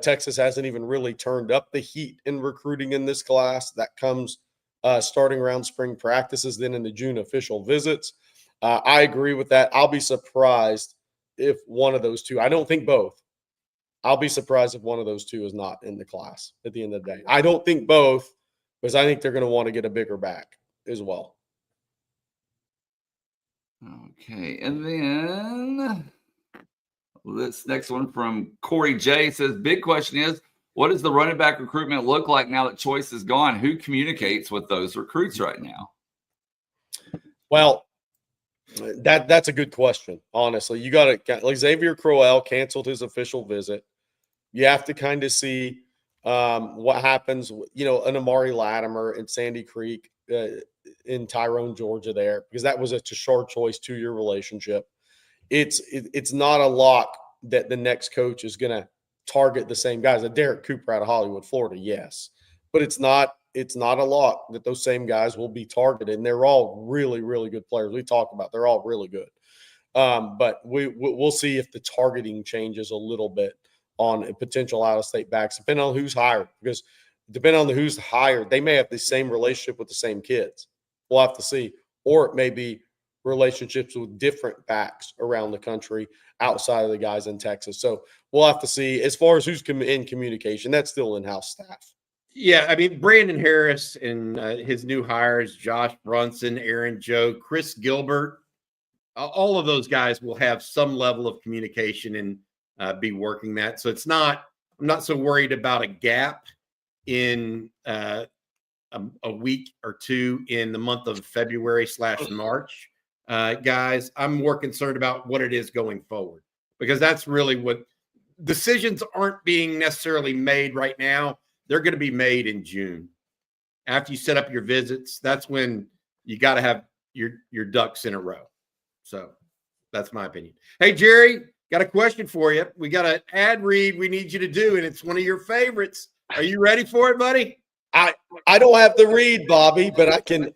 Texas hasn't even really turned up the heat in recruiting in this class. That comes starting around spring practices, then in the June official visits. I agree with that. I'll be surprised if one of those two, I don't think both. I'll be surprised if one of those two is not in the class at the end of the day. I don't think both, because I think they're going to want to get a bigger back as well. Okay, and then this next one from Corey J says, big question is, what does the running back recruitment look like now that Choice is gone? Who communicates with those recruits right now? Well, that's a good question, honestly. You got to, like Xavier Crowell canceled his official visit. You have to kind of see what happens, an Amari Latimer in Sandy Creek, in Tyrone, Georgia there, because that was a Tashard Choice 2-year relationship. It's not a lock that the next coach is going to target the same guys. Derek Cooper out of Hollywood, Florida, yes. But it's not a lock that those same guys will be targeted. And they're all really, really good players. We talk about they're all really good. But we'll see if the targeting changes a little bit on potential out-of-state backs, depending on who's hired. Because depending on who's hired, they may have the same relationship with the same kids. We'll have to see. Or it may be relationships with different backs around the country outside of the guys in Texas. So we'll have to see. As far as who's in communication, that's still in-house staff. Yeah, I mean, Brandon Harris and his new hires, Josh Brunson, Aaron Joe, Chris Gilbert, all of those guys will have some level of communication and be working that. So I'm not so worried about a gap in a week or two in the month of February/March. Guys, I'm more concerned about what it is going forward, because that's really what decisions aren't being necessarily made right now. They're going to be made in June. After you set up your visits, that's when you got to have your ducks in a row. So that's my opinion. Hey, Jerry, got a question for you. We got an ad read we need you to do, and it's one of your favorites. Are you ready for it, buddy? I don't have the read, Bobby, but I can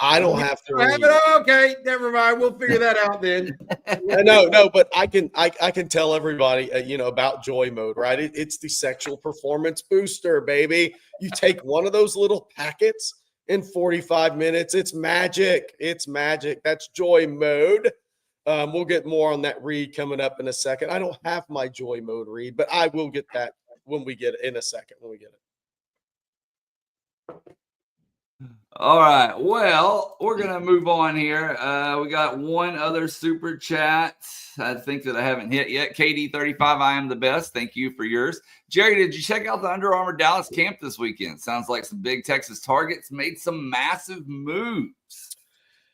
I don't have to read. Okay, never mind. We'll figure that out then. No, but I can tell everybody, about joy mode, right? It's the sexual performance booster, baby. You take one of those little packets in 45 minutes. It's magic. It's magic. That's joy mode. We'll get more on that read coming up in a second. I don't have my joy mode read, but I will get that when we get it in a second. When we get it. All right. Well, we're going to move on here. We got one other super chat, I think, that I haven't hit yet. KD35, I am the best. Thank you for yours. Jerry, did you check out the Under Armour Dallas camp this weekend? Sounds like some big Texas targets made some massive moves.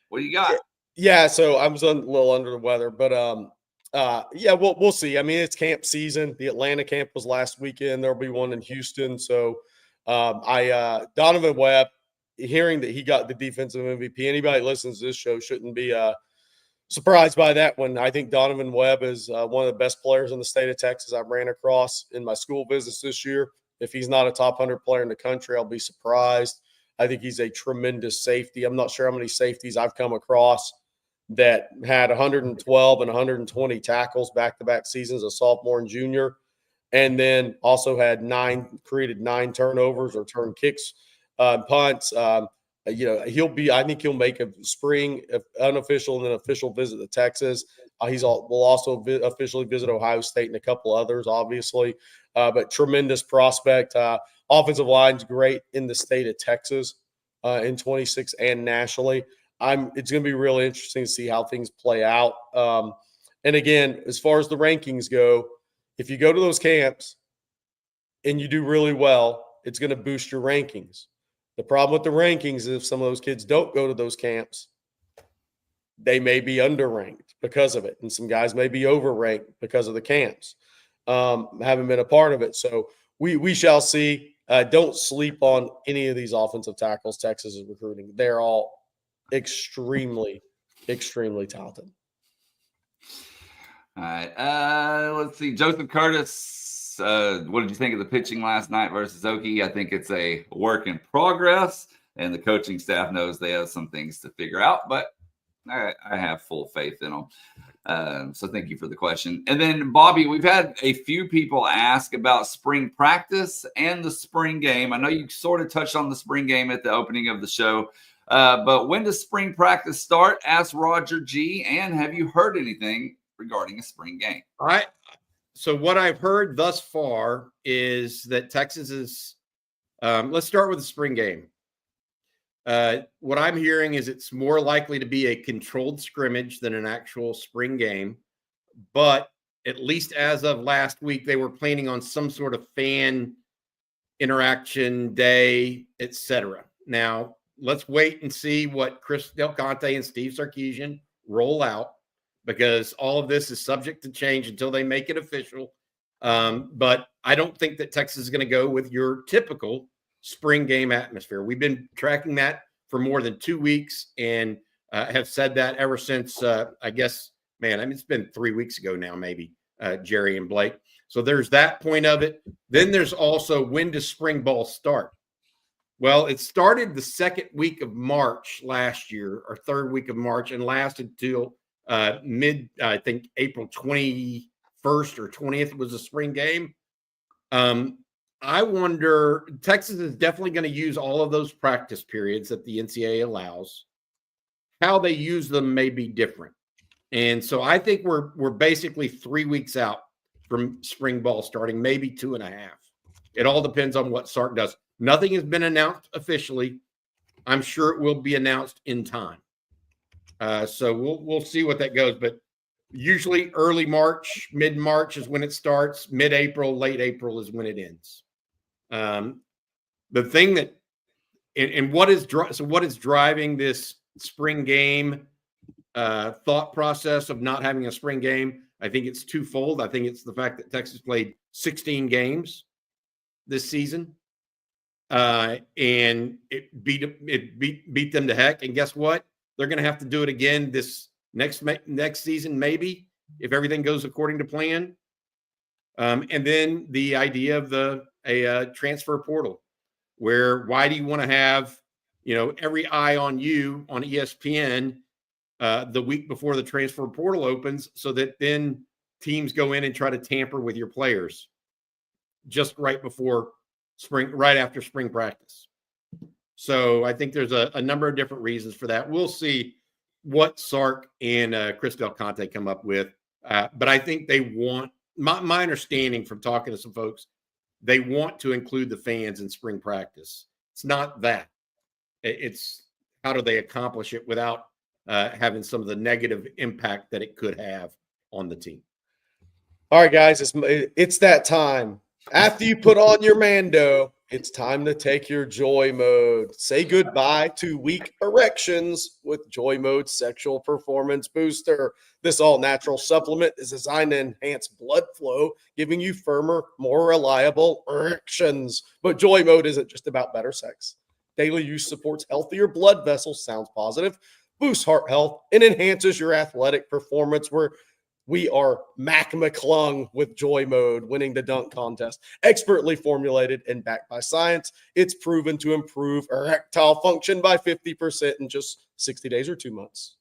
What do you got? Yeah, so I was a little under the weather, but yeah, we'll see. I mean, it's camp season. The Atlanta camp was last weekend. There'll be one in Houston. So Donovan Webb, hearing that he got the defensive MVP, anybody that listens to this show shouldn't be surprised by that one. I think Donovan Webb is one of the best players in the state of Texas I've ran across in my school visits this year. If he's not a top 100 player in the country, I'll be surprised. I think he's a tremendous safety. I'm not sure how many safeties I've come across that had 112 and 120 tackles back-to-back seasons, a sophomore and junior, and then also had created 9 turnovers or turn kicks, punts. I think he'll make a spring unofficial and then official visit to Texas. Will also officially visit Ohio State and a couple others, obviously. But tremendous prospect. Offensive line's great in the state of Texas in 26 and nationally. It's going to be really interesting to see how things play out. And again, as far as the rankings go, if you go to those camps and you do really well, it's going to boost your rankings. The problem with the rankings is if some of those kids don't go to those camps, they may be underranked because of it. And some guys may be overranked because of the camps. Haven't been a part of it. So we shall see. Don't sleep on any of these offensive tackles Texas is recruiting. They're all extremely, extremely talented. All right. Let's see. Joseph Curtis, what did you think of the pitching last night versus Okie? I think it's a work in progress, and the coaching staff knows they have some things to figure out, but I have full faith in them. So thank you for the question. And then, Bobby, we've had a few people ask about spring practice and the spring game. I know you sort of touched on the spring game at the opening of the show, but when does spring practice start? Asked Roger G. And have you heard anything regarding a spring game? So what I've heard thus far is that Texas is let's start with the spring game. What I'm hearing is it's more likely to be a controlled scrimmage than an actual spring game. But at least as of last week, they were planning on some sort of fan interaction day, etc. Now, let's wait and see what Chris Del Conte and Steve Sarkisian roll out, because all of this is subject to change until they make it official. But I don't think that Texas is going to go with your typical spring game atmosphere. We've been tracking that for more than 2 weeks and have said that ever since, it's been 3 weeks ago now, maybe, Jerry and Blake. So there's that point of it. Then there's also, when does spring ball start? Well, it started the second week of March last year, or third week of March, and lasted till April 21st or 20th was a spring game. I wonder, Texas is definitely going to use all of those practice periods that the NCAA allows. How they use them may be different. And so I think we're basically 3 weeks out from spring ball starting, maybe 2.5. It all depends on what Sark does. Nothing has been announced officially. I'm sure it will be announced in time. So we'll see what that goes. But usually early March, mid-March is when it starts. Mid-April, late April is when it ends. The thing that and what is driving this spring game thought process of not having a spring game? I think it's twofold. I think it's the fact that Texas played 16 games this season, and it beat them to heck. And guess what? They're going to have to do it again this next season, maybe, if everything goes according to plan. And then the idea of a transfer portal, where why do you want to have every eye on you on ESPN the week before the transfer portal opens, so that then teams go in and try to tamper with your players just right after spring practice. So I think there's a number of different reasons for that. We'll see what Sark and Chris Del Conte come up with. But I think they want, my understanding from talking to some folks, they want to include the fans in spring practice. It's not that. It's how do they accomplish it without having some of the negative impact that it could have on the team. All right, guys, it's that time. After you put on your Mando, it's time to take your Joy Mode. Say goodbye to weak erections with Joy Mode Sexual Performance Booster. This all-natural supplement is designed to enhance blood flow, giving you firmer, more reliable erections. But Joy Mode isn't just about better sex. Daily use supports healthier blood vessels, sounds positive, boosts heart health, and enhances your athletic performance. We are Mac McClung with Joy Mode, winning the dunk contest. Expertly formulated and backed by science, it's proven to improve erectile function by 50% in just 60 days or 2 months.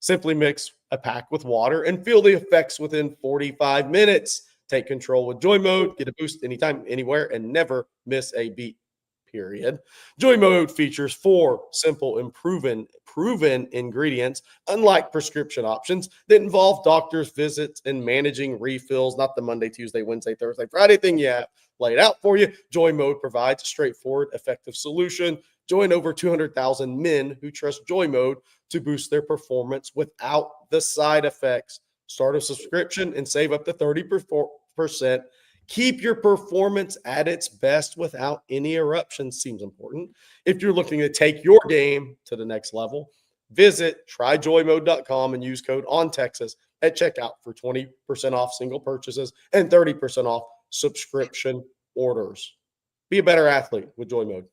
Simply mix a pack with water and feel the effects within 45 minutes. Take control with Joy Mode. Get a boost anytime, anywhere, and never miss a beat. Period. Joy Mode features 4 simple and proven ingredients, unlike prescription options that involve doctor's visits and managing refills, not the Monday, Tuesday, Wednesday, Thursday, Friday thing you have laid out for you. Joy Mode provides a straightforward, effective solution. Join over 200,000 men who trust Joy Mode to boost their performance without the side effects. Start a subscription and save up to 30%. Keep your performance at its best without any eruptions. Seems important. If you're looking to take your game to the next level, visit tryjoymode.com and use code ONTEXAS at checkout for 20% off single purchases and 30% off subscription orders. Be a better athlete with Joy Mode.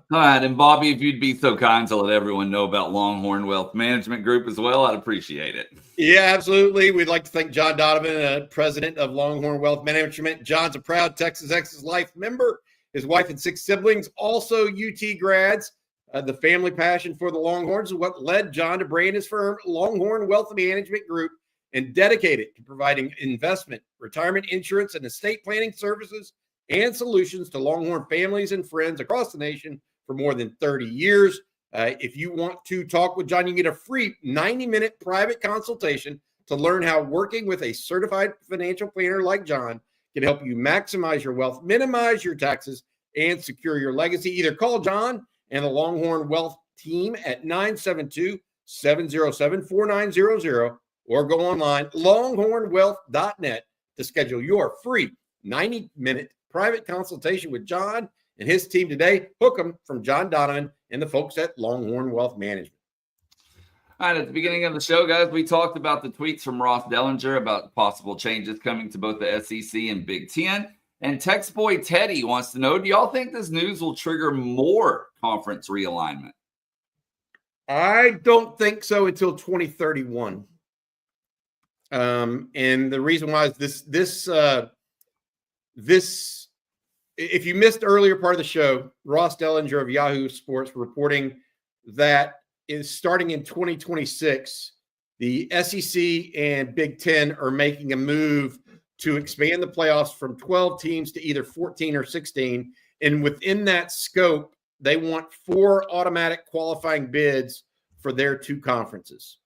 All right. And Bobby, if you'd be so kind to let everyone know about Longhorn Wealth Management Group as well, I'd appreciate it. Yeah, absolutely. We'd like to thank John Donovan, president of Longhorn Wealth Management. John's a proud Texas Exes Life member. His wife and 6 siblings, also UT grads. The family passion for the Longhorns is what led John to brand his firm, Longhorn Wealth Management Group, and dedicated to providing investment, retirement insurance, and estate planning services and solutions to Longhorn families and friends across the nation for more than 30 years. If you want to talk with John, you can get a free 90-minute private consultation to learn how working with a certified financial planner like John can help you maximize your wealth, minimize your taxes, and secure your legacy. Either call John and the Longhorn Wealth team at 972-707-4900 or go online, longhornwealth.net, to schedule your free 90-minute private consultation with John and his team today. Hook them from John Donovan and the folks at Longhorn Wealth Management. All right, at the beginning of the show, guys, we talked about the tweets from Ross Dellinger about possible changes coming to both the SEC and Big Ten. And Tex Boy Teddy wants to know, do y'all think this news will trigger more conference realignment? I don't think so until 2031. And the reason why is this if you missed earlier part of the show, Ross Dellinger of Yahoo Sports reporting that is starting in 2026, the SEC and Big Ten are making a move to expand the playoffs from 12 teams to either 14 or 16. And within that scope, they want 4 automatic qualifying bids for their 2 conferences.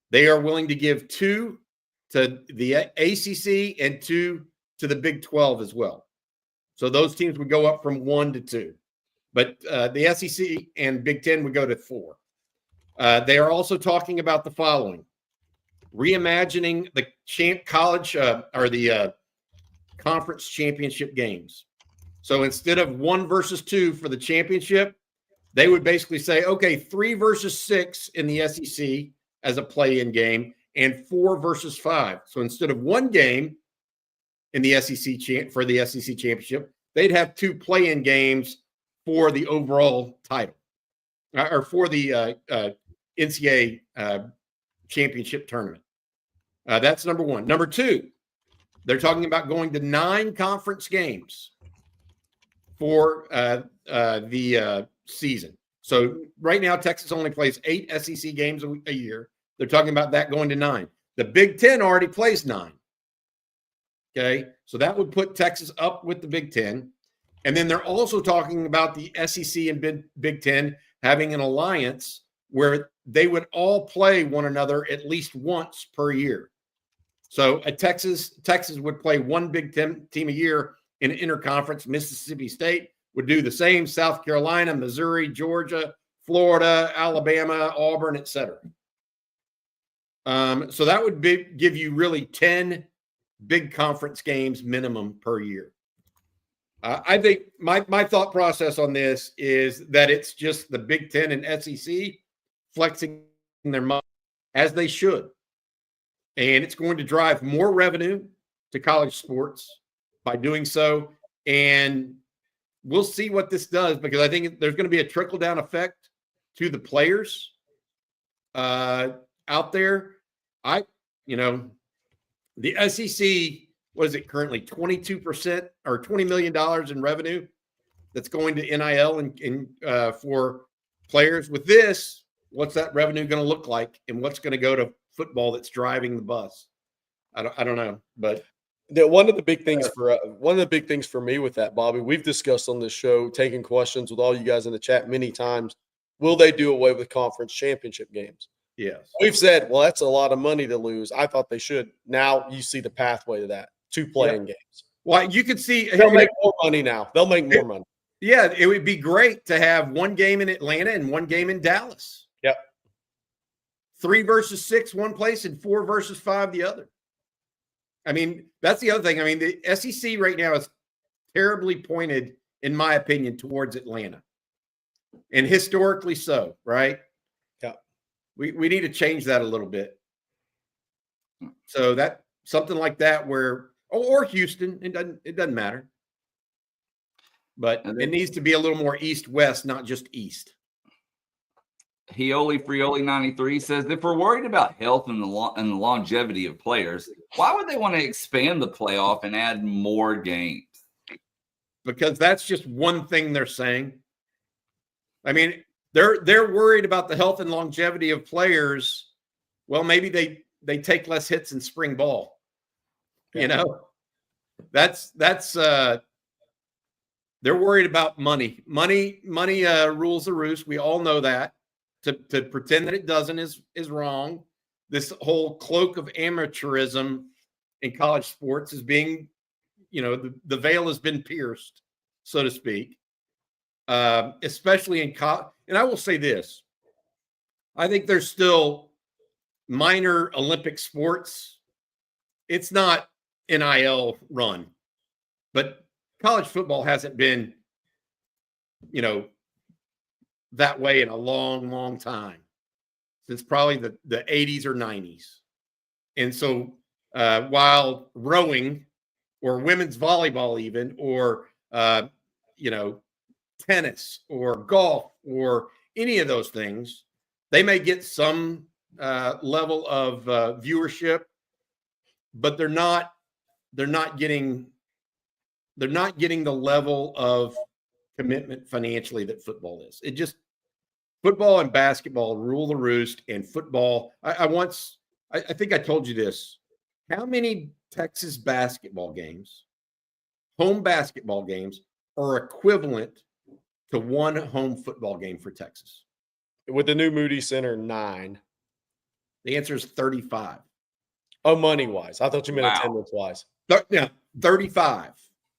They are willing to give 2 to the ACC and 2 to the Big 12 as well. So those teams would go up from 1 to 2. But the SEC and Big Ten would go to 4. They are also talking about the following: reimagining the conference championship games. So instead of 1 versus 2 for the championship, they would basically say, okay, 3 versus 6 in the SEC as a play-in game and 4 versus 5. So instead of 1 game in the SEC for the SEC championship, they'd have 2 play-in games for the overall title, or for the NCAA championship tournament. That's number 1. Number 2, they're talking about going to 9 conference games for the season. So right now, Texas only plays 8 SEC games a year. They're talking about that going to 9. The Big Ten already plays 9. Okay, so that would put Texas up with the Big Ten. And then they're also talking about the SEC and Big Ten having an alliance where they would all play one another at least once per year. So Texas would play one Big Ten team a year in interconference. Mississippi State would do the same. South Carolina, Missouri, Georgia, Florida, Alabama, Auburn, etc. So that would give you really 10 big conference games minimum per year. I think my thought process on this is that it's just the Big Ten and SEC flexing their money as they should. And it's going to drive more revenue to college sports by doing so. And we'll see what this does, because I think there's going to be a trickle-down effect to the players out there. The SEC, what is it currently, 22% or $20 million in revenue that's going to NIL and for players. With this, what's that revenue going to look like, and what's going to go to football that's driving the bus? I don't know, but one of the big things for me with that, Bobby, we've discussed on this show, taking questions with all you guys in the chat many times. Will they do away with conference championship games? Yes. We've said, well, that's a lot of money to lose. I thought they should. Now you see the pathway to that, 2 playing games. Well, you could see they'll make more money now. They'll make more money. Yeah, it would be great to have one game in Atlanta and one game in Dallas. Yep. 3 versus 6 one place and 4 versus 5 the other. I mean, that's the other thing. I mean, the SEC right now is terribly pointed, in my opinion, towards Atlanta. And historically so, right? Yeah. We need to change that a little bit. So that something like that or Houston, it doesn't matter. But it needs to be a little more east-west, not just east. Frioli 93 says, if we're worried about health and the longevity of players, why would they want to expand the playoff and add more games? Because that's just one thing they're saying. I mean, they're worried about the health and longevity of players. Well, maybe they take less hits in spring ball. You know, that's they're worried about money. Money rules the roost. We all know that. To pretend that it doesn't is wrong. This whole cloak of amateurism in college sports is being, the veil has been pierced, so to speak. Especially in college. And I will say this. I think there's still minor Olympic sports. It's not NIL run, but college football hasn't been, that way in a long, long time, since probably the 80s or 90s. And so while rowing or women's volleyball even, or, tennis or golf or any of those things, they may get some level of viewership, but they're not getting the level of commitment financially that football is. Football and basketball rule the roost, and football. I think I told you this. How many Texas basketball games, home basketball games, are equivalent to one home football game for Texas? With the new Moody Center, 9. The answer is 35. Oh, money-wise. I thought you meant attendance-wise. Yeah, 35.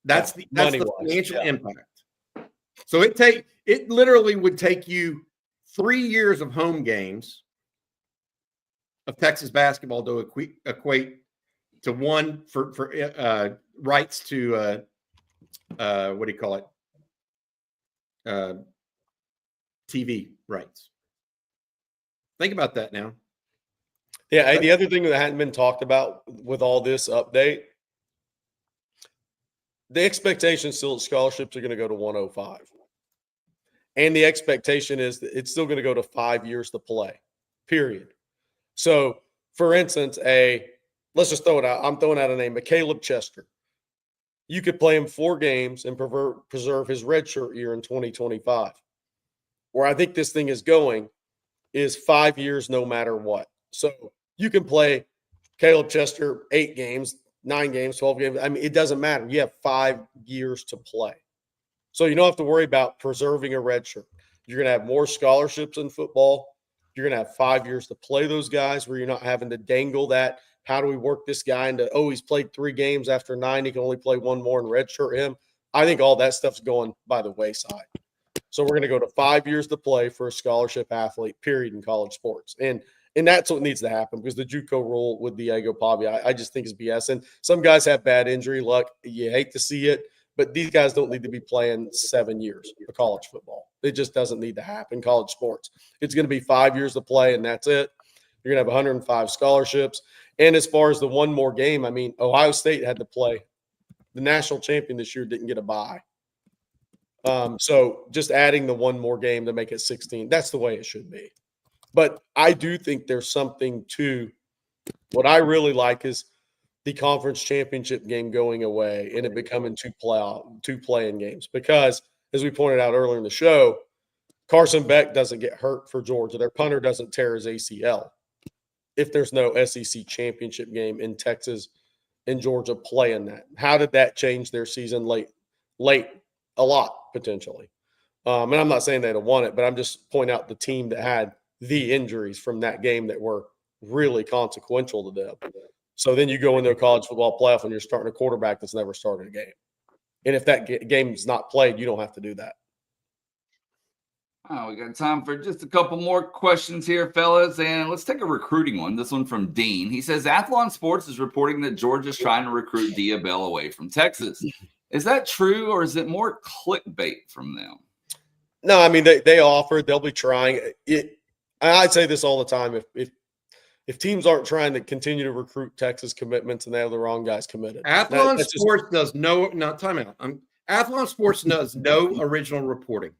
That's the financial impact. So it literally would take you 3 years of home games of Texas basketball to equate to one for rights to what do you call it? TV rights. Think about that now. Yeah, the other thing that hadn't been talked about with all this update, the expectation still that scholarships are going to go to 105. And the expectation is that it's still going to go to 5 years to play, period. So, for instance, let's just throw it out. I'm throwing out a name, Caleb Chester. you could play him 4 games and preserve his redshirt year in 2025. Where I think this thing is going is 5 years no matter what. So you can play Caleb Chester 8 games, 9 games, 12 games. I mean, it doesn't matter. You have 5 years to play. So you don't have to worry about preserving a redshirt. You're going to have more scholarships in football. You're going to have 5 years to play those guys where you're not having to dangle that. How do we work this guy into, oh, he's played 3 games after 9. He can only play 1 more and redshirt him. I think all that stuff's going by the wayside. So we're going to go to 5 years to play for a scholarship athlete, period, in college sports. And that's what needs to happen because the JUCO rule with Diego Pavia, I just think is BS. And some guys have bad injury luck. You hate to see it, but these guys don't need to be playing 7 years of college football. It just doesn't need to happen in college sports. It's going to be 5 years to play, and that's it. You're going to have 105 scholarships. And as far as the 1 more game, I mean, Ohio State had to play. The national champion this year didn't get a bye. So just adding the 1 more game to make it 16, that's the way it should be. But I do think there's something to what I really like is the conference championship game going away and it becoming 2 play-in games. Because as we pointed out earlier in the show, Carson Beck doesn't get hurt for Georgia. Their punter doesn't tear his ACL if there's no SEC championship game in Texas and Georgia playing that. How did that change their season late? A lot, potentially. And I'm not saying they'd have won it, but I'm just pointing out the team that had the injuries from that game that were really consequential to them. So then you go into a college football playoff and you're starting a quarterback that's never started a game. And if that game is not played, you don't have to do that. Oh, we got time for just a couple more questions here, fellas. And let's take a recruiting one. This one from Dean. He says, Athlon Sports is reporting that Georgia's trying to recruit Dia Bell away from Texas. Is that true, or is it more clickbait from them? No, I mean, they offered. They'll be trying. I'd say this all the time. If teams aren't trying to continue to recruit Texas commitments and they have the wrong guys committed. Athlon Sports does no – no, time out. Athlon Sports does no original reporting.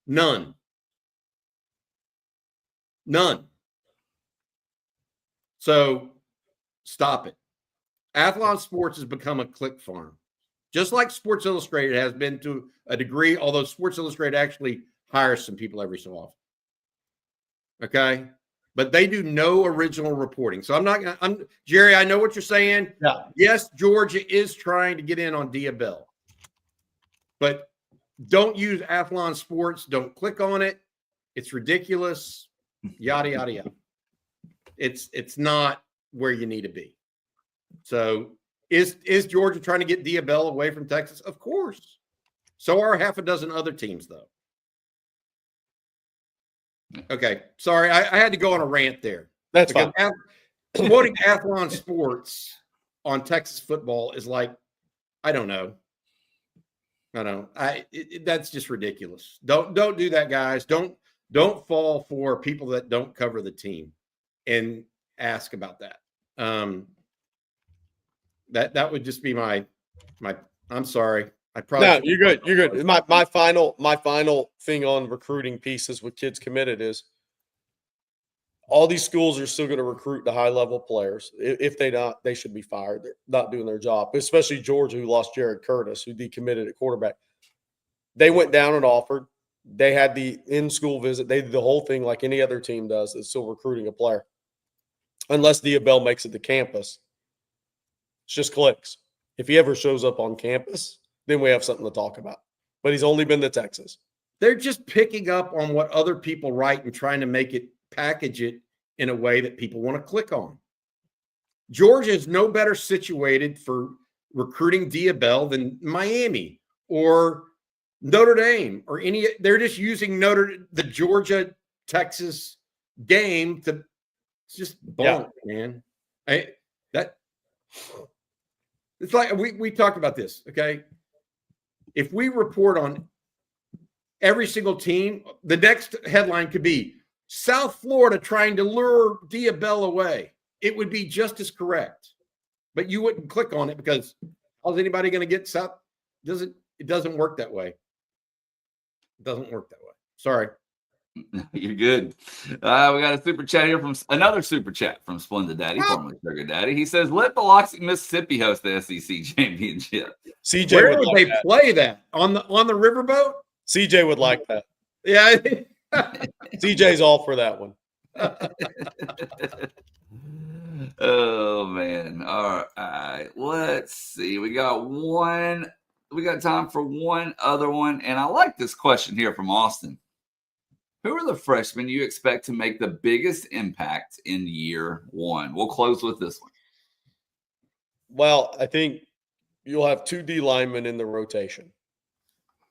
None. So stop it. Athlon Sports has become a click farm, just like Sports Illustrated has been to a degree, although Sports Illustrated actually hires some people every so often. Okay? But they do no original reporting. So Jerry, I know what you're saying. Yeah. Yes, Georgia is trying to get in on Dia Bell. But don't use Athlon Sports. Don't click on it. It's ridiculous. Yada, yada, yada. It's not where you need to be. So is Georgia trying to get Dia Bell away from Texas? Of course. So are half a dozen other teams, though. Okay. Sorry, I had to go on a rant there. That's fine. Promoting Athlon Sports on Texas football is like, I don't know. That's just ridiculous. Don't do that, guys. Don't fall for people that don't cover the team and ask about that. That would just be my. I'm sorry. I probably no. You're good. You're good. My final thing on recruiting pieces with kids committed is all these schools are still going to recruit the high level players. If they not, they should be fired. They're not doing their job, especially Georgia, who lost Jared Curtis, who decommitted at quarterback. They went down and offered. They had the in-school visit. They did the whole thing like any other team does that's still recruiting a player. Unless Dia Bell makes it to campus. It's just clicks. If he ever shows up on campus, then we have something to talk about. But he's only been to Texas. They're just picking up on what other people write and trying to package it in a way that people want to click on. Georgia is no better situated for recruiting Dia Bell than Miami or Notre Dame or any. They're just using the Georgia Texas game to just bunk, man. It's like we talked about this. Okay, if we report on every single team, the next headline could be South Florida trying to lure Dia Bell away. It would be just as correct, but you wouldn't click on it because how's anybody going to get South? It doesn't work that way. It doesn't work that way. Sorry. You're good. We got a super chat here from another super chat from Splendid Daddy, formerly Sugar Daddy. He says, "Let Biloxi, Mississippi host the SEC championship." CJ Where would would like they that. play that? On the riverboat? CJ would like that. Yeah. CJ's all for that one. Oh man. All right. Let's see. We got time for one other one. And I like this question here from Austin. Who are the freshmen you expect to make the biggest impact in year one? We'll close with this one. Well, I think you'll have 2 D linemen in the rotation.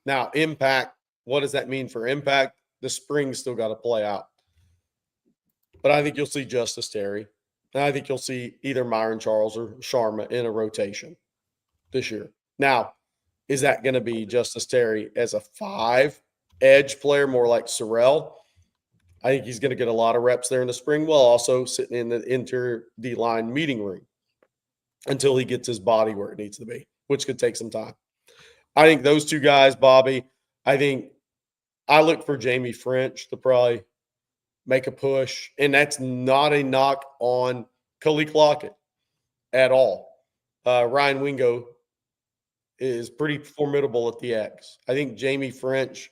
Now, impact, what does that mean for impact? The spring's still got to play out. But I think you'll see Justice Terry. And I think you'll see either Myron Charles or Sharma in a rotation this year. Now, is that going to be Justice Terry as a 5 edge player, more like Sorrell? I think he's going to get a lot of reps there in the spring, while also sitting in the interior D-line meeting room until he gets his body where it needs to be, which could take some time. I think those 2 guys, Bobby, I look for Jamie French to probably make a push, and that's not a knock on Khalil Lockett at all. Ryan Wingo is pretty formidable at the X. I think Jamie French,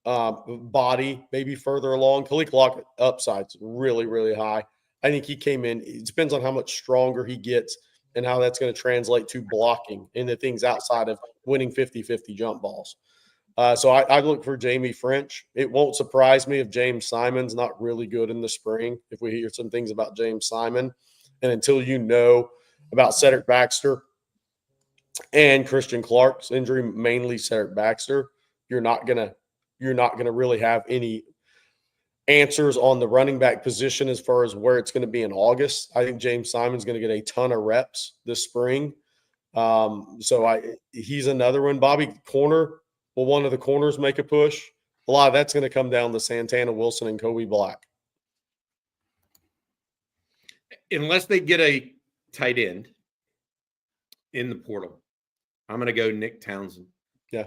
body maybe further along. Khalil Lockett upside's really, really high. I think he came in. It depends on how much stronger he gets and how that's going to translate to blocking and the things outside of winning 50-50 jump balls. So I look for Jamie French. It won't surprise me if James Simon's not really good in the spring, if we hear some things about James Simon. And until you know about Cedric Baxter and Christian Clark's injury, mainly Cedric Baxter, you're not gonna really have any answers on the running back position as far as where it's going to be in August. I think James Simon's going to get a ton of reps this spring. He's another one. Bobby, corner. Will one of the corners make a push? A lot of that's going to come down to Santana Wilson and Kobe Black. Unless they get a tight end in the portal, I'm going to go Nick Townsend. Yeah.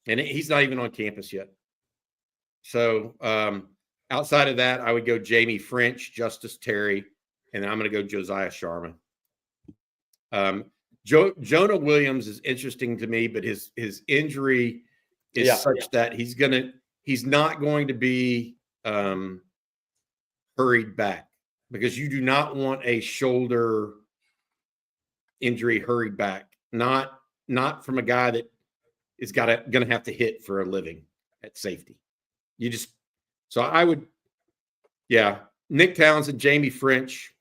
And he's not even on campus yet. So outside of that, I would go Jamie French, Justice Terry, and I'm going to go Josiah Sharma. Jonah Williams is interesting to me, but his injury is such that he's not going to be hurried back, because you do not want a shoulder injury hurried back. Not from a guy that is going to have to hit for a living at safety. Nick Townsend, Jamie French,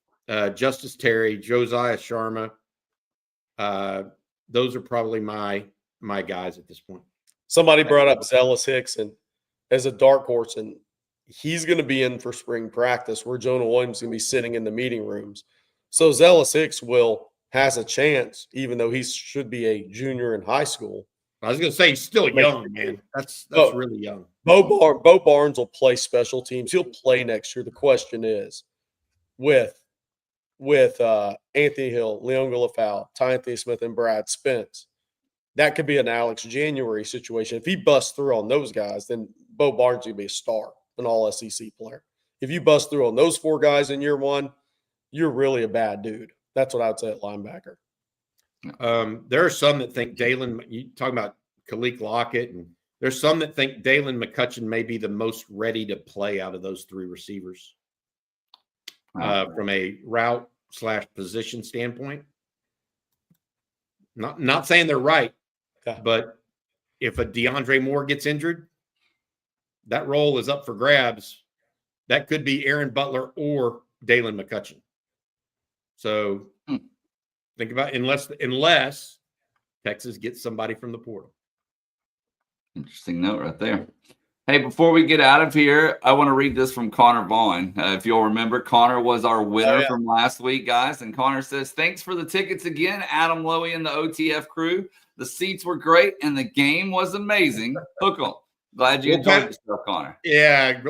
Justice Terry, Josiah Sharma. Those are probably my guys at this point. Somebody brought up Zealous Hickson as a dark horse, and he's going to be in for spring practice where Jonah Williams is going to be sitting in the meeting rooms. So Zealous Hicks has a chance, even though he should be a junior in high school. I was going to say he's still young, man. That's really young. Bo Barnes will play special teams. He'll play next year. The question is, with Anthony Hill, Leon Galafau, Ty Anthony Smith, and Brad Spence, that could be an Alex January situation. If he busts through on those guys, then Bo Barnes will be a star, an all-SEC player. If you bust through on those 4 guys in year one, you're really a bad dude. That's what I would say at linebacker. There are some that think you talking about Khalil Lockett, and there's some that think Dalen McCutcheon may be the most ready to play out of those 3 receivers from a route/position standpoint. Not saying they're right, but if a DeAndre Moore gets injured, that role is up for grabs. That could be Aaron Butler or Dalen McCutcheon. So think about unless Texas gets somebody from the portal. Interesting note right there. Hey, before we get out of here, I want to read this from Connor Vaughn. If you'll remember, Connor was our winner from last week, guys. And Connor says, "Thanks for the tickets again, Adam Lowy and the OTF crew. The seats were great and the game was amazing. Hook 'em." Glad you enjoyed yourself, Connor. Yeah,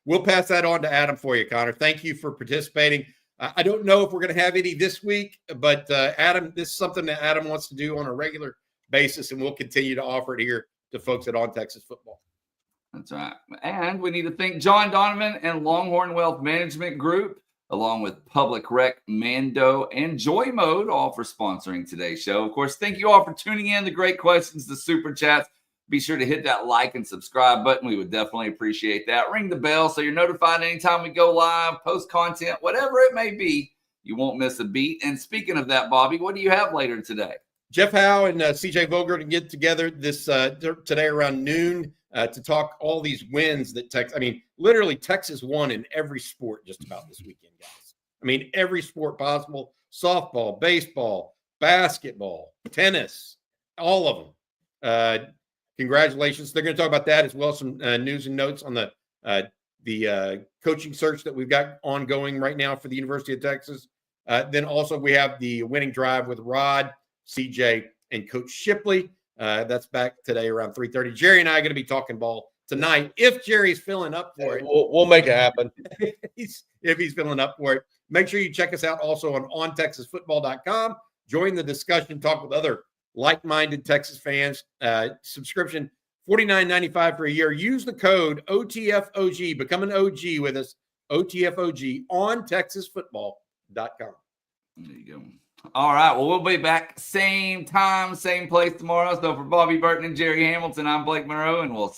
we'll pass that on to Adam for you, Connor. Thank you for participating. I don't know if we're going to have any this week, but Adam, this is something that Adam wants to do on a regular basis, and we'll continue to offer it here to folks at On Texas Football. That's right. And we need to thank John Donovan and Longhorn Wealth Management Group, along with Public Rec, Mando, and Joy Mode, all for sponsoring today's show. Of course, thank you all for tuning in. The great questions, the super chats. Be sure to hit that like and subscribe button. We would definitely appreciate that. Ring the bell so you're notified anytime we go live, post content, whatever it may be. You won't miss a beat. And speaking of that, Bobby, what do you have later today? Jeff Howe and CJ Vogler to get together this today around noon to talk all these wins that Texas. I mean, literally Texas won in every sport just about this weekend, guys. I mean, every sport possible: softball, baseball, basketball, tennis, all of them. Congratulations. They're going to talk about that as well as some news and notes on the coaching search that we've got ongoing right now for the University of Texas. Then also we have the winning drive with Rod, CJ, and Coach Shipley. That's back today around 3:30. Jerry and I are going to be talking ball tonight if Jerry's filling up for it. We'll make it happen. If he's filling up for it. Make sure you check us out also on ontexasfootball.com. Join the discussion, talk with other like-minded Texas fans. Subscription $49.95 for a year. Use the code OTFOG. Become an OG with us. OTFOG on texasfootball.com. There you go. All right. Well, we'll be back same time, same place tomorrow. So for Bobby Burton and Jerry Hamilton, I'm Blake Monroe, and we'll